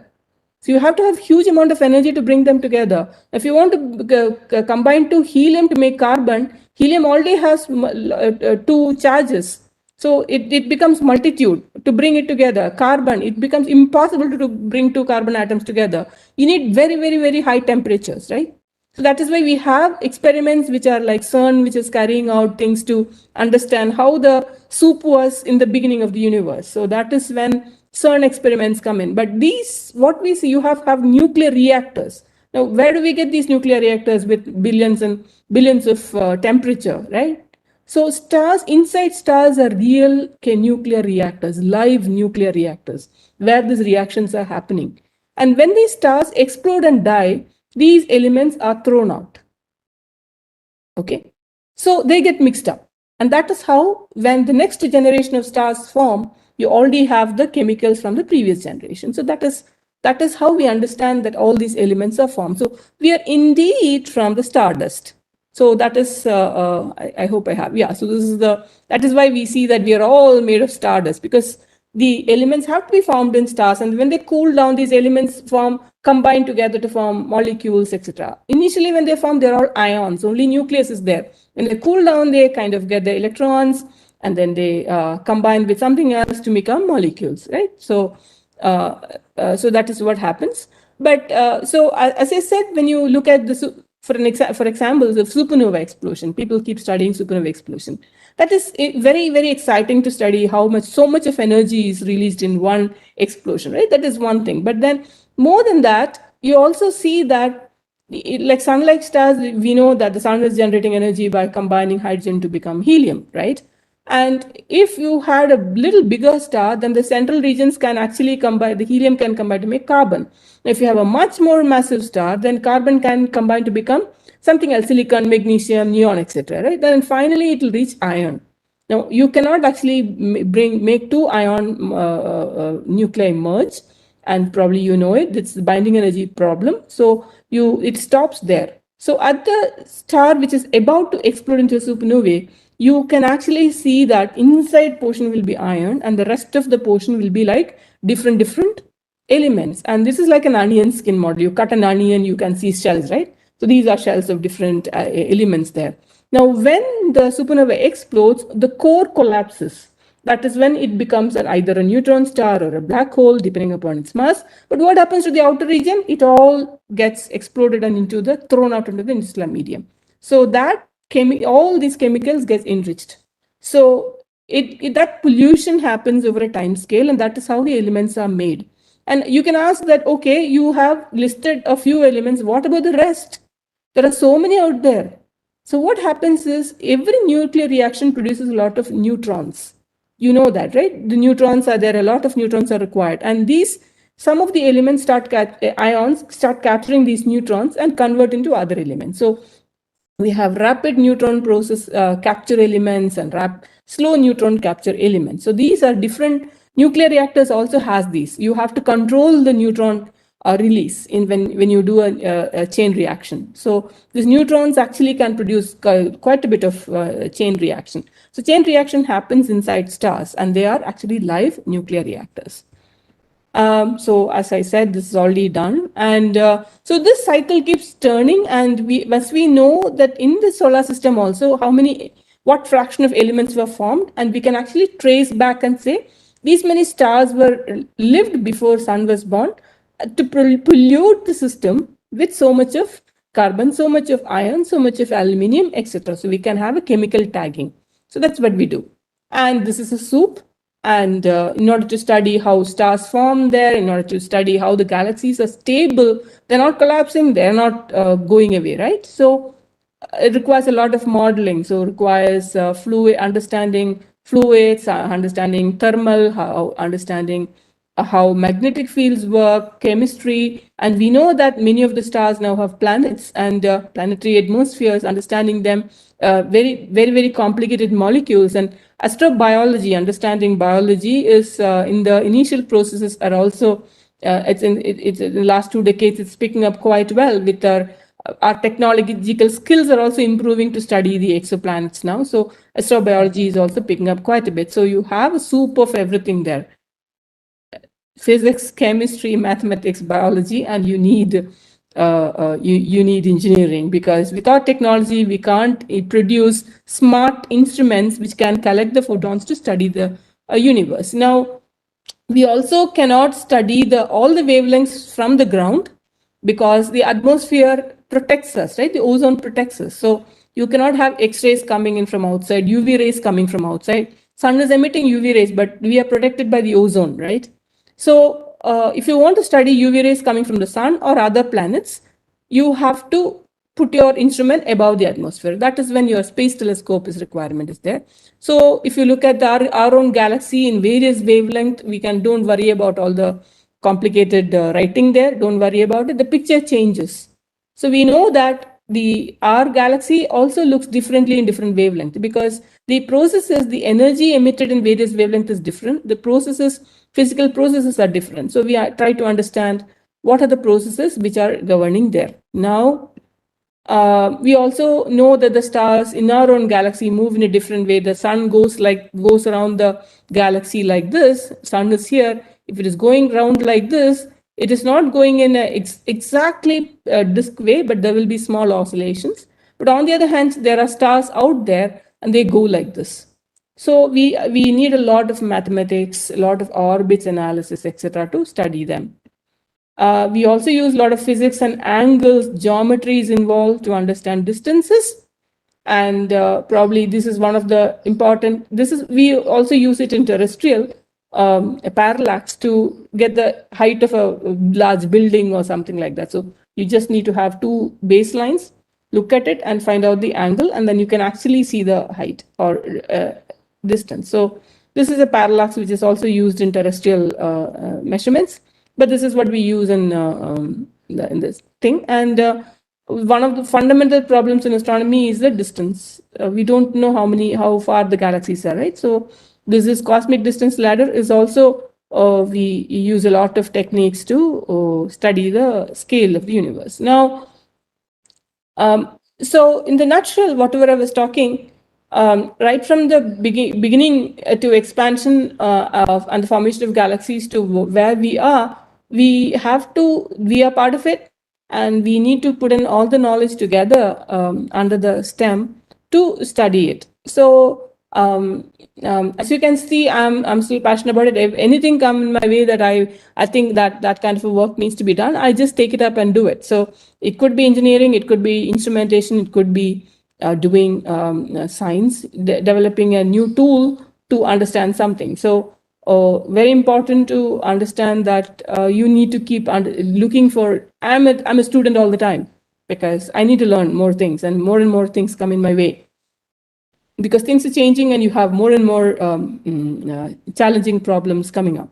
So you have to have huge amount of energy to bring them together. If you want to combine two helium to make carbon, helium already has two charges. So it becomes multitude to bring it together. Carbon, it becomes impossible to bring two carbon atoms together. You need very, very, very high temperatures, right? So that is why we have experiments which are like CERN, which is carrying out things to understand how the soup was in the beginning of the universe. So that is when CERN experiments come in. But these, what we see, you have nuclear reactors. Now, where do we get these nuclear reactors with billions and billions of temperature, right? So stars, inside stars are real nuclear reactors, live nuclear reactors, where these reactions are happening. And when these stars explode and die, these elements are thrown out. Okay, so they get mixed up. And that is how, when the next generation of stars form, you already have the chemicals from the previous generation. So that is how we understand that all these elements are formed. So we are indeed from the stardust. So that is, I hope I have, yeah. So that is why we see that we are all made of stardust, because the elements have to be formed in stars, and when they cool down, these elements combine together to form molecules, etc. Initially, when they form, they're all ions, only nucleus is there. When they cool down, they kind of get the electrons, and then they combine with something else to become molecules, right? So that is what happens. But so as I said, when you look at for example, the supernova explosion, people keep studying supernova explosion. That is very, very exciting to study how so much of energy is released in one explosion, right? That is one thing. But then more than that, you also see that like sun-like stars, we know that the sun is generating energy by combining hydrogen to become helium, right? And if you had a little bigger star, then the central regions can actually combine, the helium can combine to make carbon. If you have a much more massive star, then carbon can combine to become something else, silicon, magnesium, neon, etc. Right? Then finally it will reach iron. Now you cannot actually make two ion nuclei merge, and probably you know it. It's the binding energy problem. So it stops there. So at the star which is about to explode into a supernovae, you can actually see that inside portion will be iron, and the rest of the portion will be like different elements. And this is like an onion skin model. You cut an onion, you can see shells, right? So these are shells of different elements there. Now, when the supernova explodes, the core collapses. That is when it becomes either a neutron star or a black hole, depending upon its mass. But what happens to the outer region? It all gets exploded and thrown out into the interstellar medium. So that all these chemicals get enriched. So that pollution happens over a time scale, and that is how the elements are made. And you can ask that, okay, you have listed a few elements. What about the rest? There are so many out there. So what happens is every nuclear reaction produces a lot of neutrons. You know that, right? The neutrons are there, a lot of neutrons are required. And some of the elements ions start capturing these neutrons and convert into other elements. So we have rapid neutron process capture elements and slow neutron capture elements. So these are different. Nuclear reactors also has these. You have to control the neutron release when you do a chain reaction. So these neutrons actually can produce quite a bit of chain reaction. So chain reaction happens inside stars, and they are actually live nuclear reactors. So as I said, this is already done. And so this cycle keeps turning, and as we know that in the solar system also, what fraction of elements were formed, and we can actually trace back and say these many stars lived before sun was born to pollute the system with so much of carbon, so much of iron, so much of aluminium, etc. So we can have a chemical tagging. So that's what we do. And this is a soup. And in order to study how stars form there, in order to study how the galaxies are stable, they're not collapsing, they're not going away, right? So it requires a lot of modeling. So it requires understanding fluids, understanding thermal, understanding how magnetic fields work, chemistry, and we know that many of the stars now have planets and planetary atmospheres, understanding them, very complicated molecules. And astrobiology, understanding biology, is in the initial processes are also, it's in the last 2 decades, it's picking up quite well with our technological skills are also improving to study the exoplanets now. So astrobiology is also picking up quite a bit. So you have a soup of everything there: physics, chemistry, mathematics, biology, and you need you need engineering, because without technology we can't produce smart instruments which can collect the photons to study the universe. Now, we also cannot study all the wavelengths from the ground, because the atmosphere protects us, right? The ozone protects us. So you cannot have X-rays coming in from outside, UV rays coming from outside. Sun is emitting UV rays, but we are protected by the ozone, right? So if you want to study UV rays coming from the sun or other planets, you have to put your instrument above the atmosphere. That is when your space telescope requirement is there. So if you look at our own galaxy in various wavelength, don't worry about all the complicated writing there. Don't worry about it. The picture changes. So we know that our galaxy also looks differently in different wavelength, because the energy emitted in various wavelengths is different. Physical processes are different. So we try to understand what are the processes which are governing there. Now, we also know that the stars in our own galaxy move in a different way. The sun goes around the galaxy like this. Sun is here. If it is going round like this, it is not going in exactly a disk way, but there will be small oscillations. But on the other hand, there are stars out there and they go like this. So we need a lot of mathematics, a lot of orbits analysis, etc., to study them. We also use a lot of physics and angles, geometries involved to understand distances. And probably this is one of the important, we also use it in terrestrial, a parallax, to get the height of a large building or something like that. So you just need to have two baselines, look at it and find out the angle, and then you can actually see the height or distance. So this is a parallax which is also used in terrestrial measurements. But this is what we use in this thing. And one of the fundamental problems in astronomy is the distance. We don't know how far the galaxies are, right? So this is cosmic distance ladder is also, we use a lot of techniques to study the scale of the universe. Now, so in the nutshell, whatever I was talking, right from the beginning to expansion and the formation of galaxies to where we are, we are part of it, and we need to put in all the knowledge together under the STEM to study it. So as you can see, I'm still passionate about it. If anything come in my way that I think that kind of a work needs to be done, I just take it up and do it. So it could be engineering, it could be instrumentation, it could be doing science, developing a new tool to understand something. So very important to understand that you need to keep looking for. I'm a student all the time, because I need to learn more things, and more things come in my way, because things are changing and you have more and more challenging problems coming up.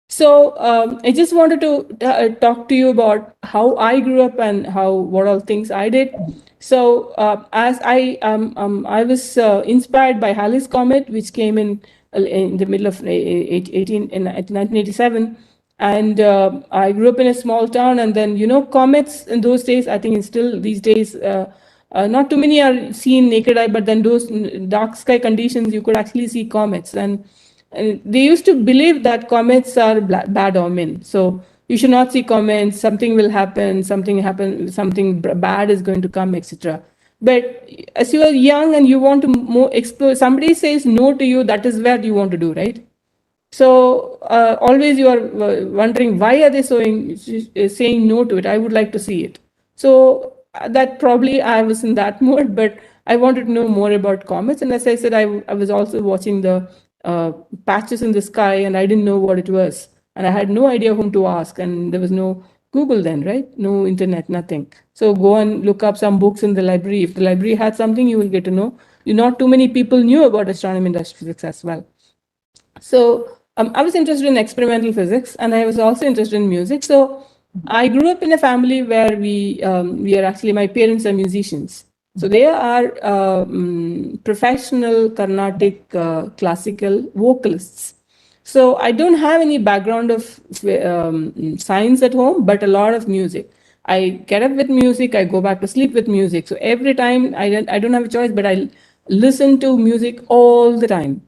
So I just wanted to talk to you about how I grew up and what all things I did. So as I was inspired by Halley's Comet, which came in the middle of 1987. And I grew up in a small town, and then, comets in those days, I think it's still these days, not too many are seen naked eye, but then those dark sky conditions, you could actually see comets. And they used to believe that comets are bad omen. So you should not see comets, something will happen, something bad is going to come, etc. But as you are young and you want to more explore, somebody says no to you, that is where you want to do, right? So always you are wondering, why are they saying no to it? I would like to see it. So that probably I was in that mode, but I wanted to know more about comets. And as I said, I was also watching the patches in the sky, and I didn't know what it was. And I had no idea whom to ask. And there was no Google then, right? No internet, nothing. So go and look up some books in the library. If the library had something, you will get to know. not too many people knew about astronomy and astrophysics as well. So I was interested in experimental physics, and I was also interested in music. So I grew up in a family where we are actually, my parents are musicians. So they are professional Carnatic classical vocalists. So I don't have any background of science at home, but a lot of music. I get up with music, I go back to sleep with music. So every time I don't have a choice, but I listen to music all the time.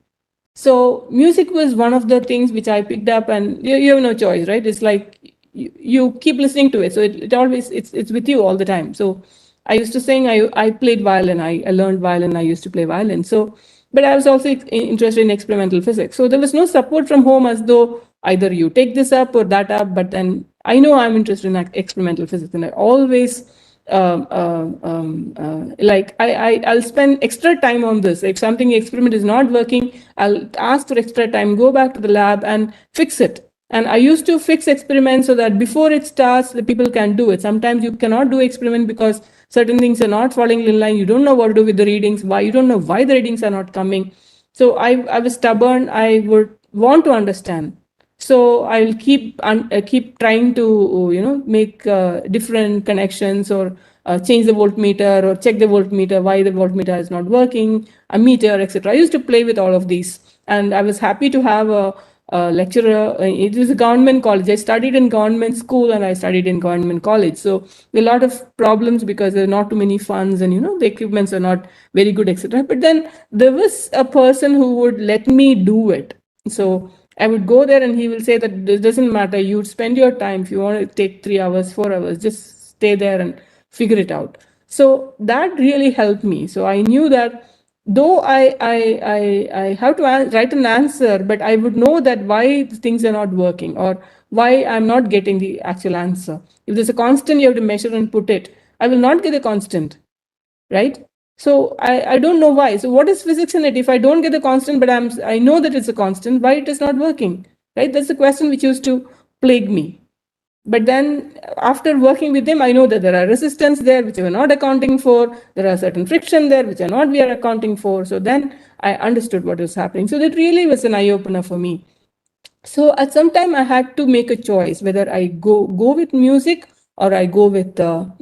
So music was one of the things which I picked up, and you have no choice, right? It's like you keep listening to it, so it always it's with you all the time. So I used to sing. I played violin. I learned violin. I used to play violin. So, but I was also interested in experimental physics. So there was no support from home, as though either you take this up or that up. But then I know I'm interested in experimental physics, and I always like I'll spend extra time on this. If something experiment is not working, I'll ask for extra time, go back to the lab and fix it. And I used to fix experiments so that before it starts, the people can do it. Sometimes you cannot do experiment because certain things are not falling in line. You don't know what to do with the readings. Why you don't know why the readings are not coming. So I was stubborn. I would want to understand. So I'll keep trying to make different connections, or change the voltmeter, or check the voltmeter, why the voltmeter is not working, a meter, etc. I used to play with all of these, and I was happy to have a lecturer. It was a government college. I studied in government school and I studied in government college. So a lot of problems because there are not too many funds, and the equipments are not very good, etc. But then there was a person who would let me do it. So I would go there and he will say that it doesn't matter. You spend your time. If you want to take 3 hours, 4 hours, just stay there and figure it out. So that really helped me. So I knew that though I have to write an answer, but I would know that why things are not working, or why I'm not getting the actual answer. If there's a constant you have to measure and put it, I will not get a constant, right? So I don't know why. So what is physics in it? If I don't get the constant, but I know that it's a constant, why it is not working, right? That's the question which used to plague me. But then after working with them, I know that there are resistance there which we are not accounting for. There are certain friction there which are not we are accounting for. So then I understood what was happening. So that really was an eye opener for me. So at some time I had to make a choice whether I go with music or I go with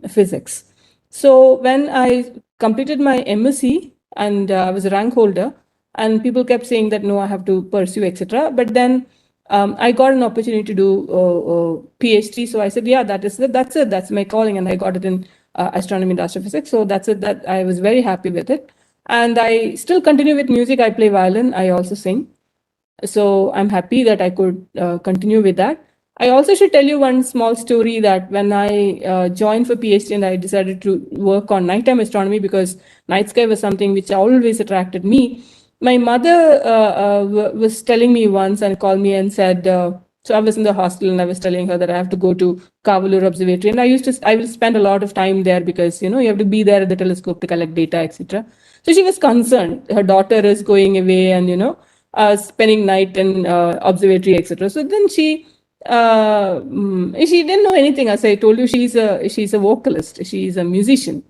physics. So when I completed my MSc and I was a rank holder, and people kept saying that no, I have to pursue, etc. But then I got an opportunity to do PhD. So I said, yeah, that's it. That's my calling, and I got it in astronomy and astrophysics. So that's it. That I was very happy with it, and I still continue with music. I play violin. I also sing. So I'm happy that I could continue with that. I also should tell you one small story, that when I joined for PhD and I decided to work on nighttime astronomy, because night sky was something which always attracted me. My mother was telling me once and called me and said, so I was in the hostel and I was telling her that I have to go to Kavalur Observatory, and I will spend a lot of time there because you have to be there at the telescope to collect data, etc. So she was concerned. Her daughter is going away, and spending night in observatory, etc. So then she didn't know anything. As I told you, she's a vocalist. She's a musician.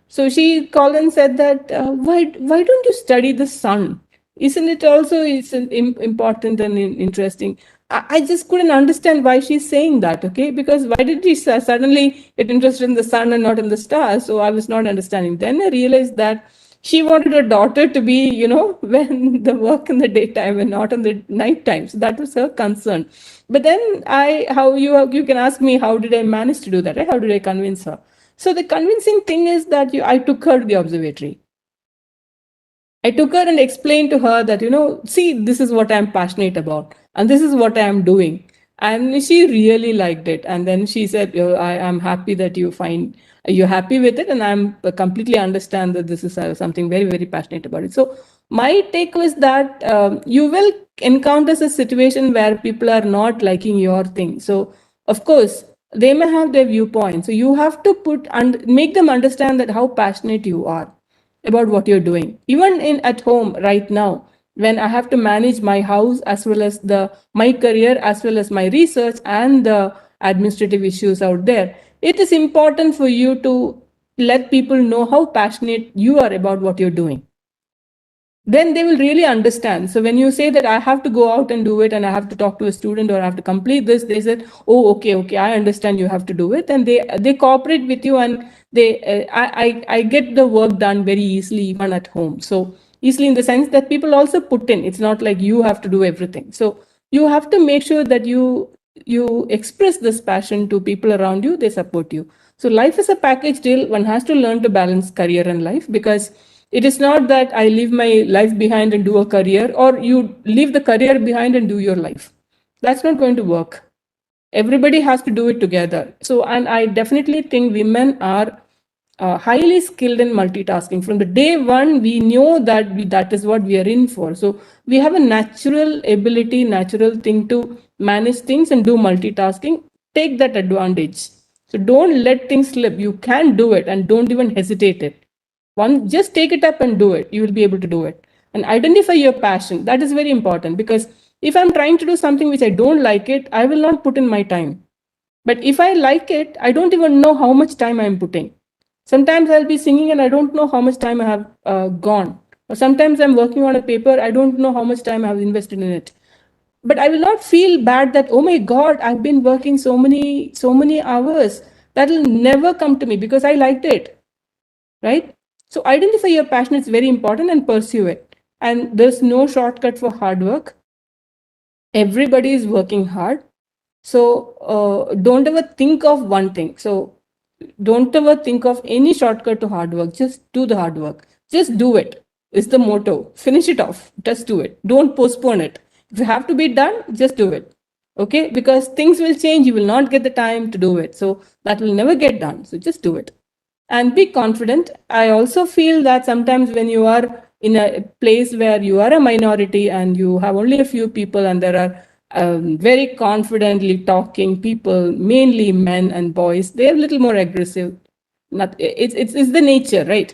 So she called and said that why don't you study the sun? Isn't it also important and interesting? I just couldn't understand why she's saying that. Okay, because why did she suddenly get interested in the sun and not in the stars? So I was not understanding. Then I realized that she wanted her daughter to be, when the work in the daytime and not in the nighttime. So that was her concern. But then you can ask me, how did I manage to do that? Right? How did I convince her? So the convincing thing is that I took her to the observatory. I took her and explained to her that, see, this is what I'm passionate about, and this is what I'm doing. And she really liked it. And then she said, I'm happy that you're happy with it. And I'm completely understand that this is something very, very passionate about it. So my take was that you will encounter a situation where people are not liking your thing. So of course, they may have their viewpoint. So you have to make them understand that how passionate you are about what you're doing. Even at home right now, when I have to manage my house as well as my career as well as my research and the administrative issues out there, it is important for you to let people know how passionate you are about what you're doing. then they will really understand. So when you say that I have to go out and do it, and I have to talk to a student, or I have to complete this, they said, oh, okay, I understand, you have to do it, and they cooperate with you, and I get the work done very easily, even at home. So easily in the sense that people also put in. It's not like you have to do everything. So you have to make sure that you express this passion to people around you. They support you. So life is a package deal. One has to learn to balance career and life, because it is not that I leave my life behind and do a career, or you leave the career behind and do your life. That's not going to work. Everybody has to do it together. So, and I definitely think women are highly skilled in multitasking. From the day one, we know that that is what we are in for. So we have a natural ability, natural thing to manage things and do multitasking. Take that advantage. So don't let things slip. You can do it, and don't even hesitate it. Just take it up and do it. You will be able to do it. And identify your passion. That is very important, because if I'm trying to do something which I don't like it, I will not put in my time. But if I like it, I don't even know how much time I'm putting. Sometimes I'll be singing and I don't know how much time I have gone. Or sometimes I'm working on a paper, I don't know how much time I have invested in it. But I will not feel bad that, oh my God, I've been working so many hours. That will never come to me because I liked it, right? So identify your passion. It's very important, and pursue it. And there's no shortcut for hard work. Everybody is working hard. So don't ever think of one thing. So don't ever think of any shortcut to hard work. Just do the hard work. Just do it. Is the motto. Finish it off. Just do it. Don't postpone it. If you have to be done, just do it. Okay? Because things will change. You will not get the time to do it. So that will never get done. So just do it. And be confident. I also feel that sometimes when you are in a place where you are a minority and you have only a few people, and there are very confidently talking people, mainly men and boys, they're a little more aggressive. It's the nature, right?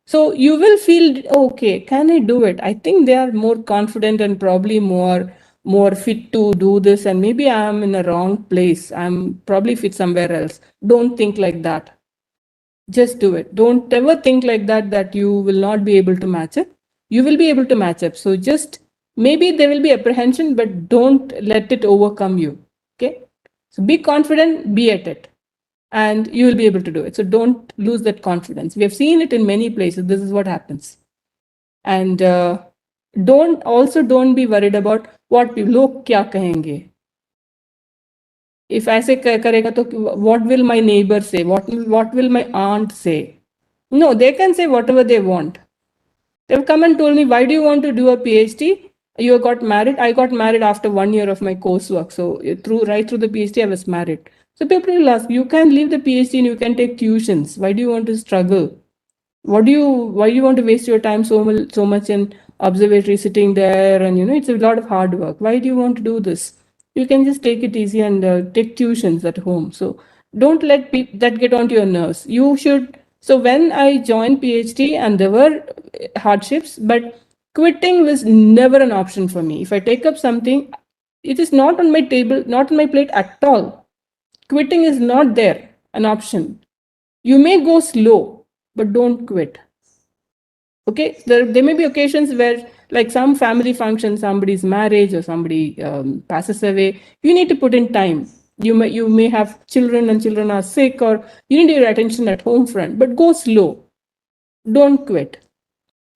So you will feel, okay, can I do it? I think they are more confident and probably more fit to do this, and maybe I'm in a wrong place. I'm probably fit somewhere else. Don't think like that. Just do it. Don't ever think like that you will not be able to match it. You will be able to match up. So just, maybe there will be apprehension, but don't let it overcome you. Okay? So be confident, be at it, and you will be able to do it. So don't lose that confidence. We have seen it in many places. This is what happens. And don't be worried about what people लोग क्या कहेंगे. If ऐसे करेगा तो what will my neighbor say? What will my aunt say? No, they can say whatever they want. They've come and told me, why do you want to do a PhD? You got married. I got married after 1 year of my coursework. So right through the PhD, I was married. So people will ask, you can leave the PhD and you can take tuitions. Why do you want to struggle? Why do you want to waste your time so much in observatory sitting there? And it's a lot of hard work. Why do you want to do this? You can just take it easy and take tuitions at home. So don't let that get onto your nerves. You should. So when I joined PhD, and there were hardships, but quitting was never an option for me. If I take up something, it is not on my table, not on my plate at all. Quitting is not there, an option. You may go slow, but don't quit. Okay, there may be occasions where, like some family function, somebody's marriage or somebody passes away, you need to put in time. You may have children and children are sick, or you need your attention at home front, but go slow. Don't quit.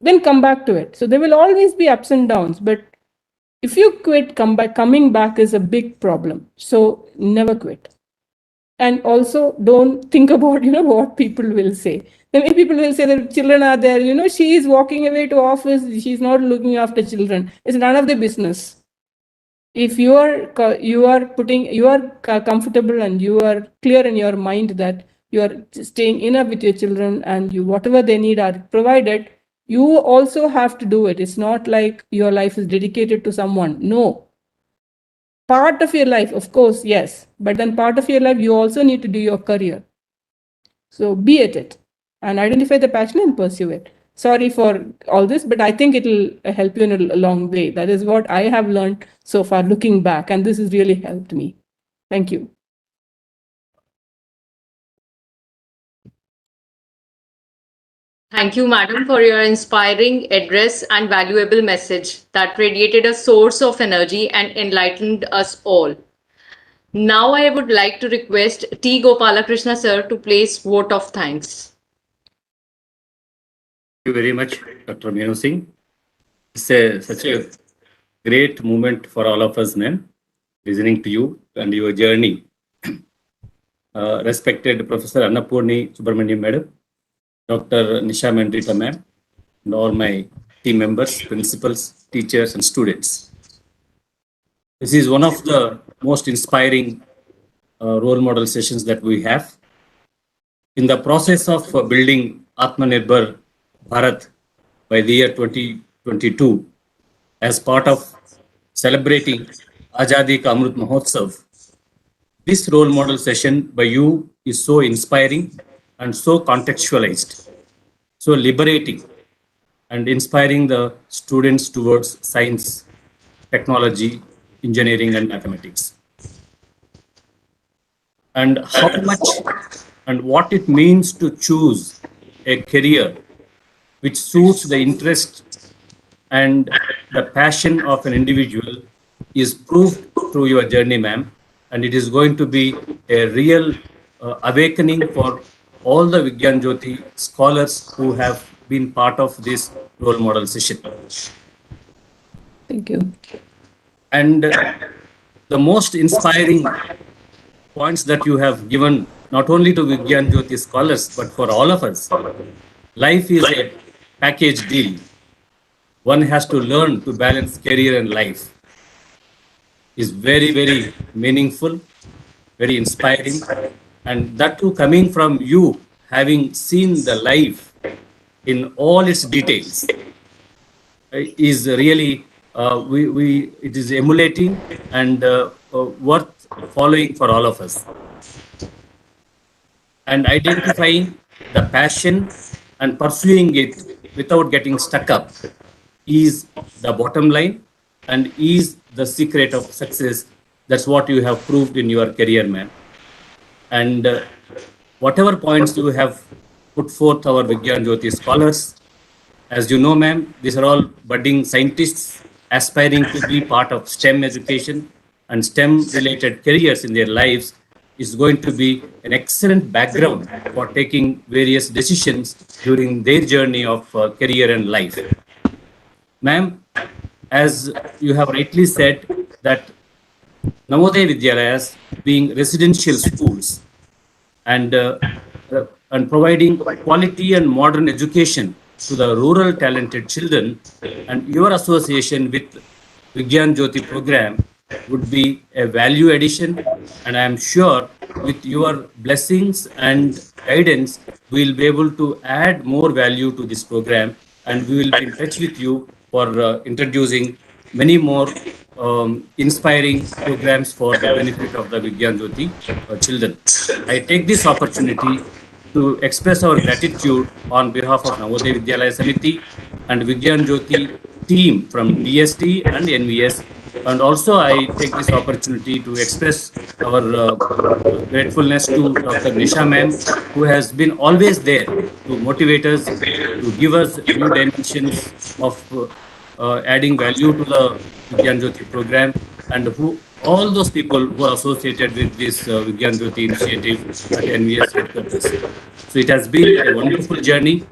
Then come back to it. So there will always be ups and downs, but if you quit, coming back is a big problem. So never quit. And also don't think about what people will say. Many people will say that children are there, she is walking away to office, she's not looking after children. It's none of their business. If you are comfortable and you are clear in your mind that you are staying enough with your children, and whatever they need are provided, you also have to do it. It's not like your life is dedicated to someone. No, part of your life, of course, yes, but then part of your life you also need to do your career. So be at it and identify the passion and pursue it. Sorry for all this, but I think it'll help you in a long way. That is what I have learned so far looking back, and this has really helped me. Thank you. Thank you, madam, for your inspiring address and valuable message that radiated a source of energy and enlightened us all. Now I would like to request T. Gopalakrishna sir to place vote of thanks. Thank you very much, Dr. Menu Singh. It's such a great moment for all of us, ma'am, listening to you and your journey. Respected Professor Annapurni Subramaniam, madam, Dr. Nisha Mandrita, ma'am, and all my team members, principals, teachers, and students. This is one of the most inspiring role model sessions that we have. In the process of building Atmanirbhar Bharat by the year 2022, as part of celebrating Azadi Ka Amrit Mahotsav, this role model session by you is so inspiring and so contextualized, so liberating and inspiring the students towards science, technology, engineering, and mathematics. And how much and what it means to choose a career which suits the interest and the passion of an individual is proved through your journey, ma'am. And it is going to be a real awakening for all the Vigyan Jyoti scholars who have been part of this role model session. Thank you. And the most inspiring points that you have given, not only to Vigyan Jyoti scholars, but for all of us, life is a package deal. One has to learn to balance career and life. Is very, very meaningful, very inspiring, and that too coming from you, having seen the life in all its details, is really it is emulating and worth following for all of us. And identifying the passion and pursuing it without getting stuck up is the bottom line and is the secret of success. That's what you have proved in your career, man. And whatever points you have put forth our Vigyan Jyoti scholars, as you know, ma'am, these are all budding scientists aspiring to be part of STEM education and STEM related careers in their lives is going to be an excellent background for taking various decisions during their journey of career and life. Ma'am, as you have rightly said, that Navodaya Vidyalayas being residential schools and providing quality and modern education to the rural talented children, and your association with Vigyan Jyoti program would be a value addition, and I am sure with your blessings and guidance, we will be able to add more value to this program, and we will be in touch with you for introducing many more inspiring programs for the benefit of the Vigyan Jyoti children. I take this opportunity to express our gratitude on behalf of Navodaya Vidyalaya Samiti and Vigyan Jyoti team from DST and NVS. And also I take this opportunity to express our gratefulness to Dr. Nisha ma'am, who has been always there to motivate us, to give us new dimensions of adding value to the Vigyan Jyoti program, and who all those people who are associated with this Vigyan Jyoti initiative at NVS headquarters. So it has been a wonderful journey,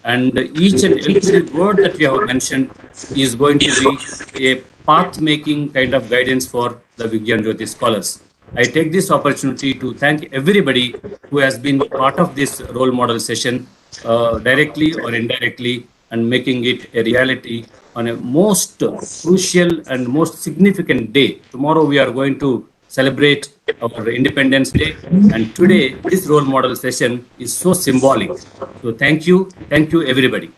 and each and every word that we have mentioned is going to be a path-making kind of guidance for the Vigyan Jyoti scholars. I take this opportunity to thank everybody who has been part of this role model session, directly or indirectly, and making it a reality on a most crucial and most significant day. Tomorrow we are going to celebrate our Independence Day, and today this role model session is so symbolic. So thank you everybody.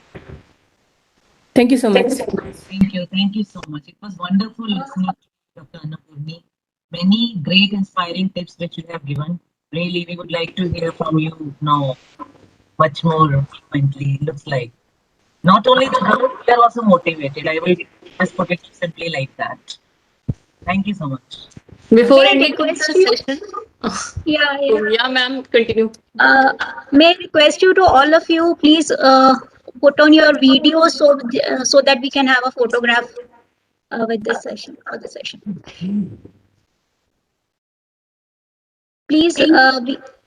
Thank you so much. Thank you so much. It was wonderful listening to Dr. Annapurni. Many great inspiring tips which you have given. Really, we would like to hear from you now much more frequently, looks like. Not only the group, we are also motivated. I will just put it simply like that. Thank you so much. Before ending the session, Yeah, Yeah, ma'am, continue. may I request you to all of you, please put on your video so that we can have a photograph with this session for the session. Please,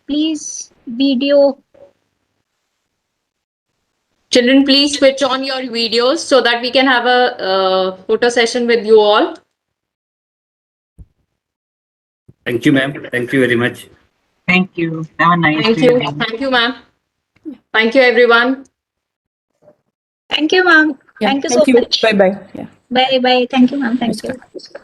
please video. Children, please switch on your videos so that we can have a photo session with you all. Thank you, ma'am. Thank you very much. Thank you. Have a nice Thank day. you. Thank you, ma'am. Thank you, everyone. Thank you, ma'am. Yeah, Thank you so much. Bye bye. Yeah. Bye bye. Thank you, ma'am. Thank Namaskar. you.